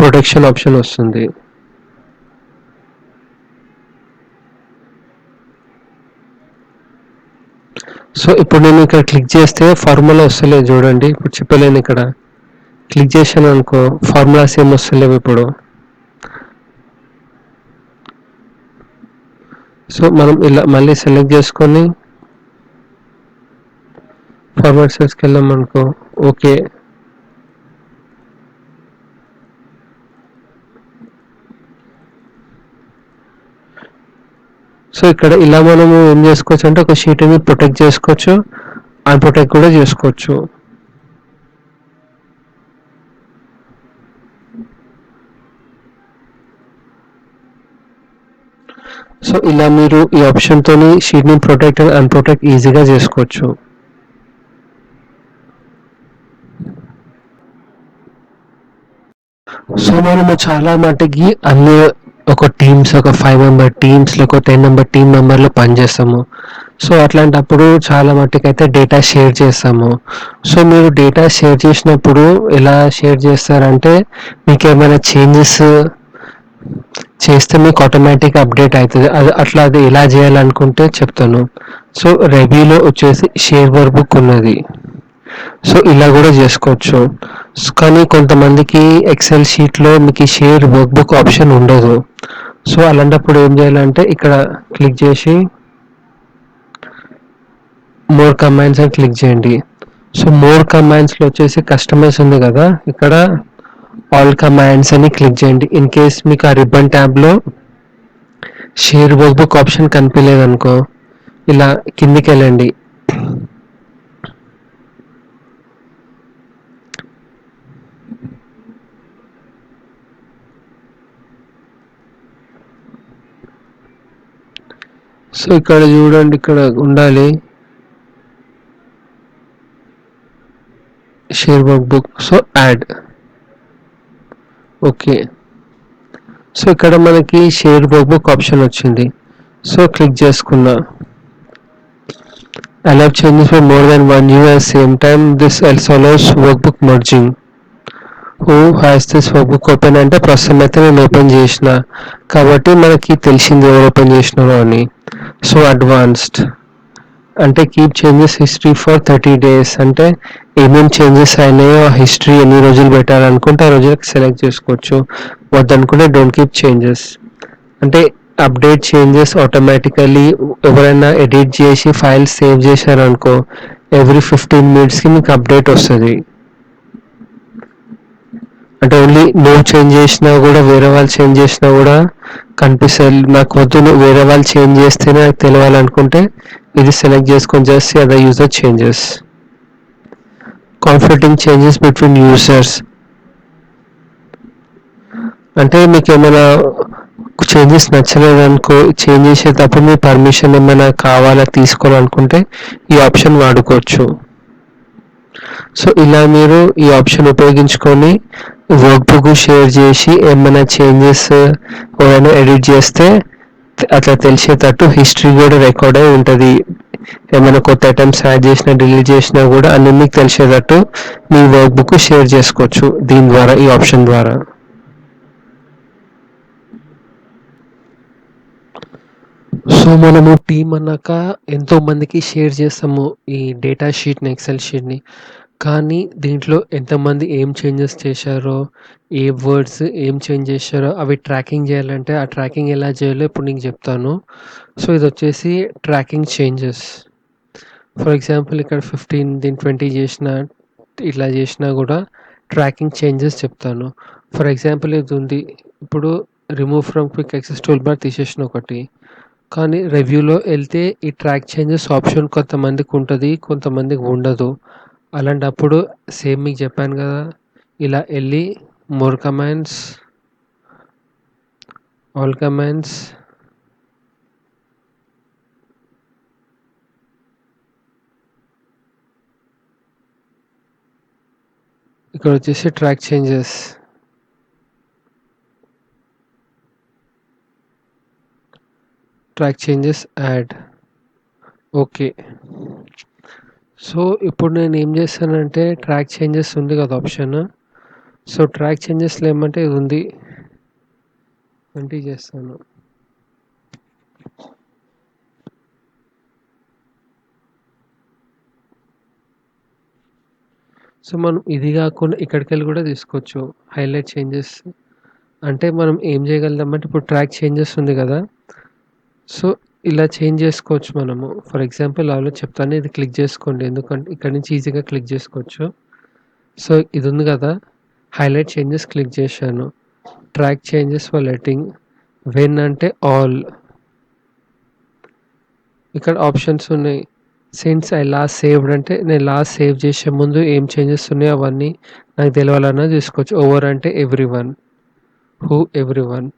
ప్రొటెక్షన్ ఆప్షన్ వస్తుంది. సో ఇప్పుడు నేను ఇక్కడ క్లిక్ చేస్తే ఫార్ములా వస్తలేదు చూడండి. ఇప్పుడు చెప్పలేను, ఇక్కడ క్లిక్ చేశాను అనుకో ఫార్ములాస్ ఏం వస్తలేవు ఇప్పుడు. సో మనం ఇలా మళ్ళీ సెలెక్ట్ చేసుకొని ఫార్మాట్ సెల్స్కి వెళ్ళాం అనుకో, ఓకే. సో ఇక్కడ ఇలా మనము ఏం చేసుకోవచ్చు అంటే, ఒక షీట్ని ప్రొటెక్ట్ చేసుకోవచ్చు, అన్ప్రొటెక్ట్ కూడా చేసుకోవచ్చు. సో ఇలా మీరు ఈ ఆప్షన్తో షీట్ని ప్రొటెక్ట్ అండ్ అన్ప్రొటెక్ట్ ఈజీగా చేసుకోవచ్చు. సో మనము చాలా మటుకి అన్ని ఒక టీమ్స్, ఒక 5 మెంబర్ టీమ్స్లో, ఒక 10 మెంబర్ టీమ్ మెంబర్లో పనిచేస్తాము. సో అట్లాంటప్పుడు చాలా మట్టుకు అయితే డేటా షేర్ చేస్తాము. సో మీరు డేటా షేర్ చేసినప్పుడు ఎలా షేర్ చేస్తారంటే, మీకు ఏమైనా చేంజెస్ చేస్తే మీకు ఆటోమేటిక్గా అప్డేట్ అవుతుంది. అది అట్లా అది ఎలా చేయాలనుకుంటే చెప్తాను. సో రెవీలో వచ్చేసి షేర్ వర్క్ బుక్ ఉన్నది. సో ఇలా కూడా చేసుకోవచ్చు. కానీ కొంతమందికి ఎక్సెల్ షీట్లో మీకు ఈ షేర్ వర్క్ బుక్ ఆప్షన్ ఉండదు. సో అలాంటప్పుడు ఏం చేయాలంటే ఇక్కడ క్లిక్ చేసి మోర్ కమాండ్స్ అని క్లిక్ చేయండి. సో మోర్ కమాండ్స్లో వచ్చేసి కస్టమైజ్ ఉంది కదా, ఇక్కడ ఆల్ కమాండ్స్ అని క్లిక్ చేయండి. ఇన్ కేస్ మీకు ఆ రిబ్బన్ ట్యాబ్లో షేర్ వర్క్ బుక్ ఆప్షన్ కనిపించలేదనుకో, ఇలా కిందికి వెళ్ళండి. సో ఇక్కడ చూడండి, ఇక్కడ ఉండాలి share work book. So add. Okay. So ఇక్కడ మనకి షేర్ వర్క్ బుక్ ఆప్షన్ వచ్చింది. సో క్లిక్ చేసుకున్నా. allow changes for more than one view at the same time. This also allows workbook merging. Who has this workbook open అంటే ప్రస్తుతం అయితే నేను open చేసిన కాబట్టి మనకి తెలిసింది ఎవరు ఓపెన్ చేసినారో అని. సో అడ్వాన్స్డ్ అంటే keep changes history for 30 days అంటే ఏమేమి చేంజెస్ అయినాయో ఆ హిస్టరీ ఎన్ని రోజులు పెట్టాలనుకుంటే ఆ రోజులకు సెలెక్ట్ చేసుకోవచ్చు. వద్దనుకుంటే డోంట్ కీప్ చేంజెస్ అంటే అప్డేట్ చేంజెస్ ఆటోమేటికల్లీ ఎవరైనా ఎడిట్ చేసి ఫైల్స్ సేవ్ చేశారనుకో ఎవ్రీ 15 minutesకి మీకు అప్డేట్ వస్తుంది. అంటే ఓన్లీ నువ్వు చేంజ్ చేసినా కూడా వేరే వాళ్ళు చేంజ్ చేసినా కూడా కనిపిస్తుంది. నాకు వద్దు వేరే వాళ్ళు చేంజ్ చేస్తేనే నాకు తెలియాలనుకుంటే ఇది సెలెక్ట్ చేసుకొని చేస్తే other user changes. Conflicting changes between users అంటే మీకు ఏమైనా చేంజెస్ నచ్చలేదనుకో, చేంజ్ చేసేటప్పుడు మీ పర్మిషన్ ఏమైనా కావాలా తీసుకోవాలనుకుంటే ఈ ఆప్షన్ వాడుకోవచ్చు. సో ఇలా మీరు ఈ ఆప్షన్ ఉపయోగించుకొని వర్క్ బుక్ షేర్ చేసి ఏమైనా చేంజెస్ ఏమైనా ఎడిట్ చేస్తే అట్లా తెలిసేటట్టు హిస్టరీ కూడా రికార్డ్ అయి ఉంటుంది. ఏమైనా కొత్త ఐటమ్స్ యాడ్ చేసినా డిలీట్ చేసినా కూడా అన్ని మీకు తెలిసేటట్టు మీ వర్క్ బుక్ షేర్ చేసుకోవచ్చు దీని ద్వారా, ఈ ఆప్షన్ ద్వారా. సో మనము టీం అన్నాక ఎంతో మందికి షేర్ చేస్తాము ఈ డేటా షీట్ని, ఎక్సెల్ షీట్ని. కానీ దీంట్లో ఎంతమంది ఏం చేంజెస్ చేశారో, ఏ వర్డ్స్ ఏం చేంజ్ చేశారో అవి ట్రాకింగ్ చేయాలంటే ఆ ట్రాకింగ్ ఎలా చేయాలో ఇప్పుడు నీకు చెప్తాను. సో ఇది వచ్చేసి ట్రాకింగ్ చేంజెస్. ఫర్ ఎగ్జాంపుల్ ఇక్కడ 15 దీన్ని 20 చేసిన ఇట్లా చేసినా కూడా ట్రాకింగ్ చేంజెస్ చెప్తాను. ఫర్ ఎగ్జాంపుల్ ఇది ఉంది, ఇప్పుడు remove from quick access tool bar తీసేసిన ఒకటి. కానీ రివ్యూలో వెళ్తే ఈ ట్రాక్ చేంజెస్ ఆప్షన్ కొంతమందికి ఉంటుంది, కొంతమందికి ఉండదు. అలాంటప్పుడు సేమ్ మీకు చెప్పాను కదా, ఇలా వెళ్ళి మోర్ కమాండ్స్, ఆల్ కమాండ్స్, ఇక్కడ వచ్చేసి track changes, track changes add. Okay. So ఇప్పుడు నేను ఏం చేస్తానంటే ట్రాక్ చేంజెస్ ఉంది కదా ఆప్షన్. సో ట్రాక్ చేంజెస్లో ఏమంటే ఇది ఉంది, 20 చేస్తాను. సో మనం ఇది కాకుండా ఇక్కడికి వెళ్ళి కూడా తీసుకోవచ్చు హైలైట్ చేంజెస్. అంటే మనం ఏం చేయగలుగుతామంటే ఇప్పుడు ట్రాక్ చేంజెస్ ఉంది కదా, సో ఇలా చేంజ్ చేసుకోవచ్చు మనము. ఫర్ ఎగ్జాంపుల్ అలా చెప్తాను, ఇది క్లిక్ చేసుకోండి ఎందుకంటే ఇక్కడ నుంచి ఈజీగా క్లిక్ చేసుకోవచ్చు. సో ఇది ఉంది కదా, హైలైట్ చేంజెస్ క్లిక్ చేశాను. Track changes for letting when అంటే ఆల్. ఇక్కడ ఆప్షన్స్ ఉన్నాయి. సిన్స్ ఐ లాస్ట్ సేవ్డ్ అంటే నేను లాస్ట్ సేవ్ చేసే ముందు ఏం చేంజెస్ ఉన్నాయో అవన్నీ నాకు తెలియాలన్నా తీసుకోవచ్చు. ఓవర్ అంటే every one, who every one.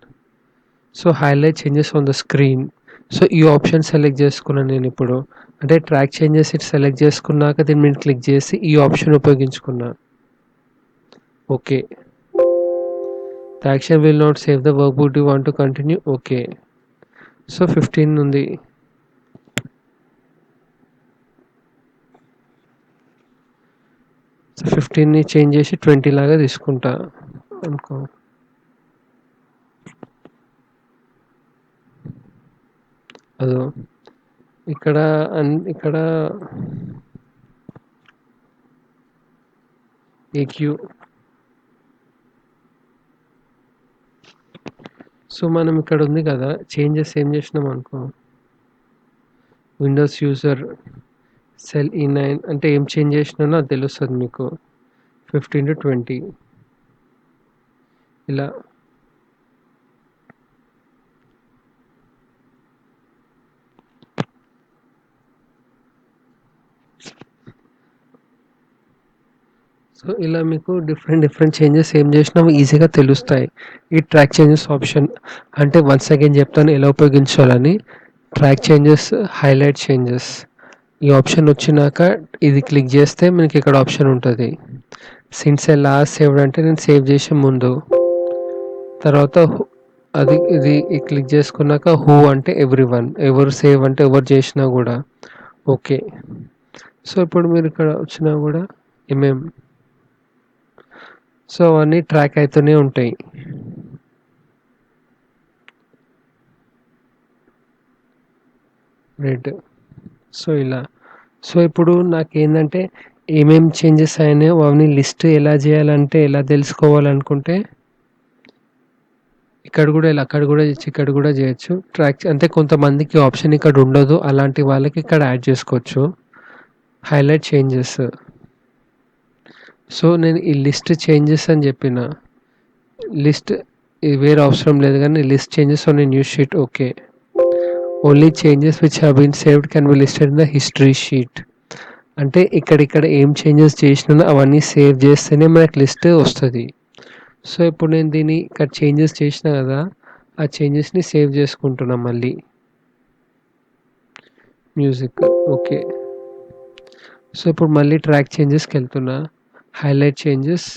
So highlight changes on the screen. So ఈ ఆప్షన్ సెలెక్ట్ చేసుకున్నాను నేను ఇప్పుడు. అంటే ట్రాక్ చేంజెస్ ఇటు సెలెక్ట్ చేసుకున్నాక దీని మీద క్లిక్ చేసి ఈ ఆప్షన్ ఉపయోగించుకున్నా. Okay. The action will not save the work book, do want to continue. Okay. So 15 ఉంది. సో 15ని చేంజ్ చేసి 20 లాగా తీసుకుంటా అనుకో. అదో ఇక్కడ ఇక్కడ ఏక్యూ. సో మనం ఇక్కడ ఉంది కదా, చేంజెస్ ఏం చేసినాం అనుకో, విండోస్ యూజర్ సెల్ E9 అంటే ఏం చేంజ్ చేసినానో అది తెలుస్తుంది మీకు. 15 to 20 ఇలా. సో ఇలా మీకు డిఫరెంట్ చేంజెస్ ఏం చేసినామో ఈజీగా తెలుస్తాయి ఈ ట్రాక్ చేంజెస్ ఆప్షన్. అంటే వన్స్ అగైన్ చెప్తాను ఎలా ఉపయోగించాలని. ట్రాక్ చేంజెస్, హైలైట్ చేంజెస్, ఈ ఆప్షన్ వచ్చినాక ఇది క్లిక్ చేస్తే మనకి ఇక్కడ ఆప్షన్ ఉంటుంది. సిన్స్ ఏ లాస్ట్ సేవ్డ్ అంటే నేను సేవ్ చేసే ముందు. తర్వాత అది ఇది క్లిక్ చేసుకున్నాక హూ అంటే ఎవ్రీవన్, ఎవరు సేవ్ అంటే ఎవరు చేసినా కూడా ఓకే. సో ఇప్పుడు మీరు ఇక్కడ వచ్చినా కూడా సో అవన్నీ ట్రాక్ అవుతూనే ఉంటాయి. రెడ్. సో ఇలా. సో ఇప్పుడు నాకేంటంటే ఏమేం చేంజెస్ అయినాయో అవన్నీ లిస్ట్ ఎలా చేయాలంటే ఎలా తెలుసుకోవాలనుకుంటే ఇక్కడ కూడా ఇలా అక్కడ కూడా చేయొచ్చు, ఇక్కడ కూడా చేయొచ్చు. ట్రాక్ అంటే కొంతమందికి ఆప్షన్ ఇక్కడ ఉండదు, అలాంటి వాళ్ళకి ఇక్కడ యాడ్ చేసుకోవచ్చు. Highlight changes. సో నేను ఈ లిస్ట్ చేంజెస్ అని చెప్పిన. లిస్ట్ వేరే అవసరం లేదు కానీ list changes on a new sheet okay. Only changes which have been saved can be listed in the history sheet. అంటే ఇక్కడిక్కడ ఏం చేంజెస్ చేసినా అవన్నీ సేవ్ చేస్తేనే మనకి లిస్ట్ వస్తుంది. సో ఇప్పుడు నేను దీన్ని ఇక్కడ చేంజెస్ చేసిన కదా, ఆ చేంజెస్ని సేవ్ చేసుకుంటున్నా మళ్ళీ. Music okay. సో ఇప్పుడు మళ్ళీ ట్రాక్ చేంజెస్కి వెళ్తున్నా. Highlight changes.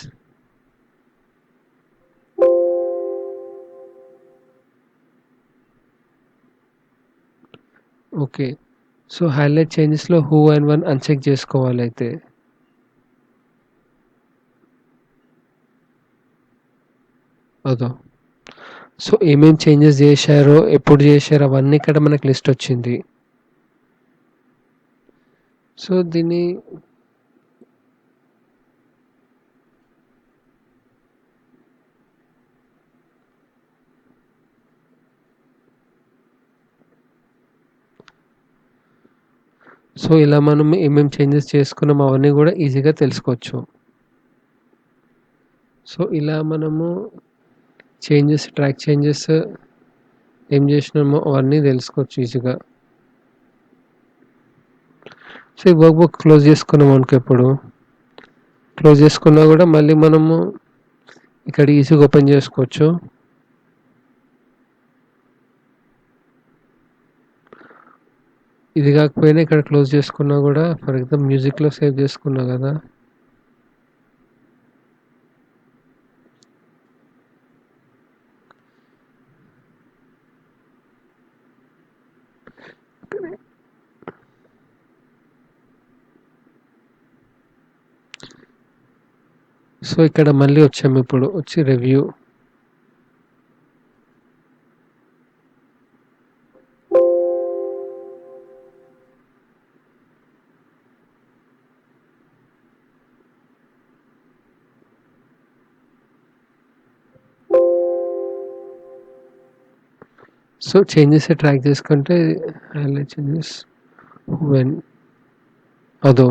Okay. So highlight చేంజెస్లో హూ అండ్ వన్ అన్చెక్ చేసుకోవాలి అయితే. అదో. సో ఏమేం చేంజెస్ చేశారో, ఎప్పుడు చేశారో అవన్నీ ఇక్కడ మనకు లిస్ట్ వచ్చింది. సో దీన్ని సో ఇలా మనం ఏమేం చేంజెస్ చేసుకున్నాం అవన్నీ కూడా ఈజీగా తెలుసుకోవచ్చు. సో ఇలా మనము ట్రాక్ చేంజెస్ ఏం చేసినామో అవన్నీ తెలుసుకోవచ్చు ఈజీగా. సో ఈ వర్క్ బుక్ క్లోజ్ చేసుకున్నాం అనుకో, ఇప్పుడు క్లోజ్ చేసుకున్నా కూడా మళ్ళీ మనము ఇక్కడ ఈజీగా ఓపెన్ చేసుకోవచ్చు. ఇది కాకపోయినా ఇక్కడ క్లోజ్ చేసుకున్నా కూడా, ఫర్ ఎగ్జాంపుల్ మ్యూజిక్లో సేవ్ చేసుకున్నా కదా, సో ఇక్కడ మళ్ళీ వచ్చాము, ఇప్పుడు వచ్చి రివ్యూ. సో చేంజెస్ ట్రాక్ చేసుకుంటే హైలైట్ చేంజెస్ వెన్. అదో.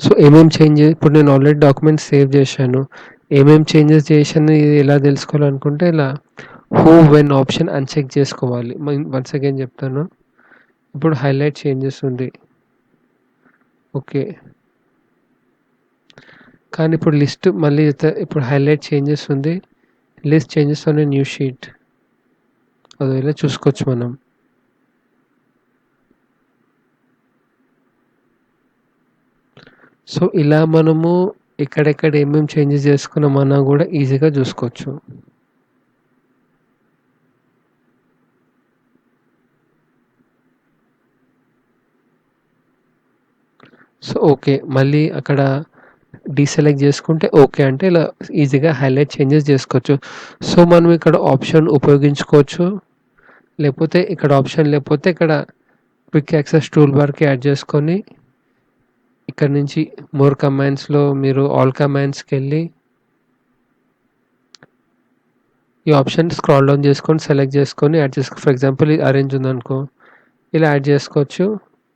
సో ఏమేమి ఇప్పుడు నేను ఆల్రెడీ డాక్యుమెంట్ సేవ్ చేశాను, ఏమేమి చేంజెస్ చేశాను ఇది ఎలా తెలుసుకోవాలనుకుంటే ఇలా హూ వెన్ ఆప్షన్ అన్చెక్ చేసుకోవాలి. వన్స్ అగైన్ చెప్తాను. ఇప్పుడు హైలైట్ చేంజెస్ ఉంది ఓకే. కానీ ఇప్పుడు లిస్ట్ మళ్ళీ ఇప్పుడు హైలైట్ చేంజెస్ ఉంది, list changes on a new sheet. అది ఇలా చూసుకోవచ్చు మనం. సో ఇలా మనము ఎక్కడెక్కడ ఏమేమి చేంజెస్ చేసుకున్నామన్నా కూడా ఈజీగా చూసుకోవచ్చు. సో ఓకే, మళ్ళీ అక్కడ డీసెలెక్ట్ చేసుకుంటే ఓకే అంటే ఇలా ఈజీగా హైలైట్ చేంజెస్ చేసుకోవచ్చు. సో మనం ఇక్కడ ఆప్షన్ ఉపయోగించుకోవచ్చు, లేకపోతే ఇక్కడ ఆప్షన్ లేకపోతే ఇక్కడ క్విక్ యాక్సెస్ టూల్ బార్కి యాడ్ చేసుకొని ఇక్కడ నుంచి మోర్ కమాండ్స్లో మీరు ఆల్ కమాండ్స్కి వెళ్ళి ఈ ఆప్షన్ స్క్రాల్ డౌన్ చేసుకొని సెలెక్ట్ చేసుకొని యాడ్ చేసుకో. ఫర్ ఎగ్జాంపుల్ ఇది అరేంజ్ ఉందనుకో, ఇలా యాడ్ చేసుకోవచ్చు.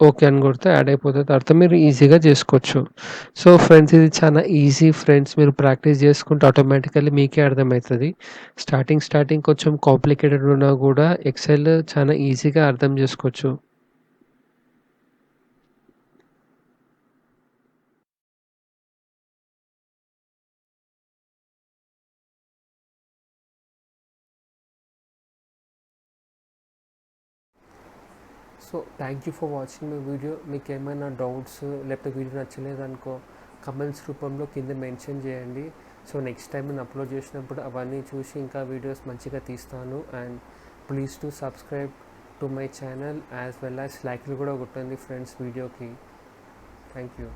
ఓకే అని కొడితే యాడ్ అయిపోతుంది. తర్వాత మీరు ఈజీగా చేసుకోవచ్చు. సో ఫ్రెండ్స్ ఇది చాలా ఈజీ ఫ్రెండ్స్, మీరు ప్రాక్టీస్ చేసుకుంటే ఆటోమేటికల్లీ మీకే అర్థమవుతుంది. స్టార్టింగ్ కొంచెం కాంప్లికేటెడ్ ఉన్నా కూడా ఎక్సెల్ చాలా ఈజీగా అర్థం చేసుకోవచ్చు. So thank you for watching my video. మీకు ఏమైనా డౌట్స్ లేకపోతే వీడియో నచ్చలేదనుకో కమెంట్స్ రూపంలో కింద మెన్షన్ చేయండి. సో నెక్స్ట్ టైం నేను అప్లోడ్ చేసినప్పుడు అవన్నీ చూసి ఇంకా వీడియోస్ మంచిగా తీస్తాను. And please to subscribe to my channel as well as లైక్లు కూడా కొట్టండి ఫ్రెండ్స్ వీడియోకి. Thank you.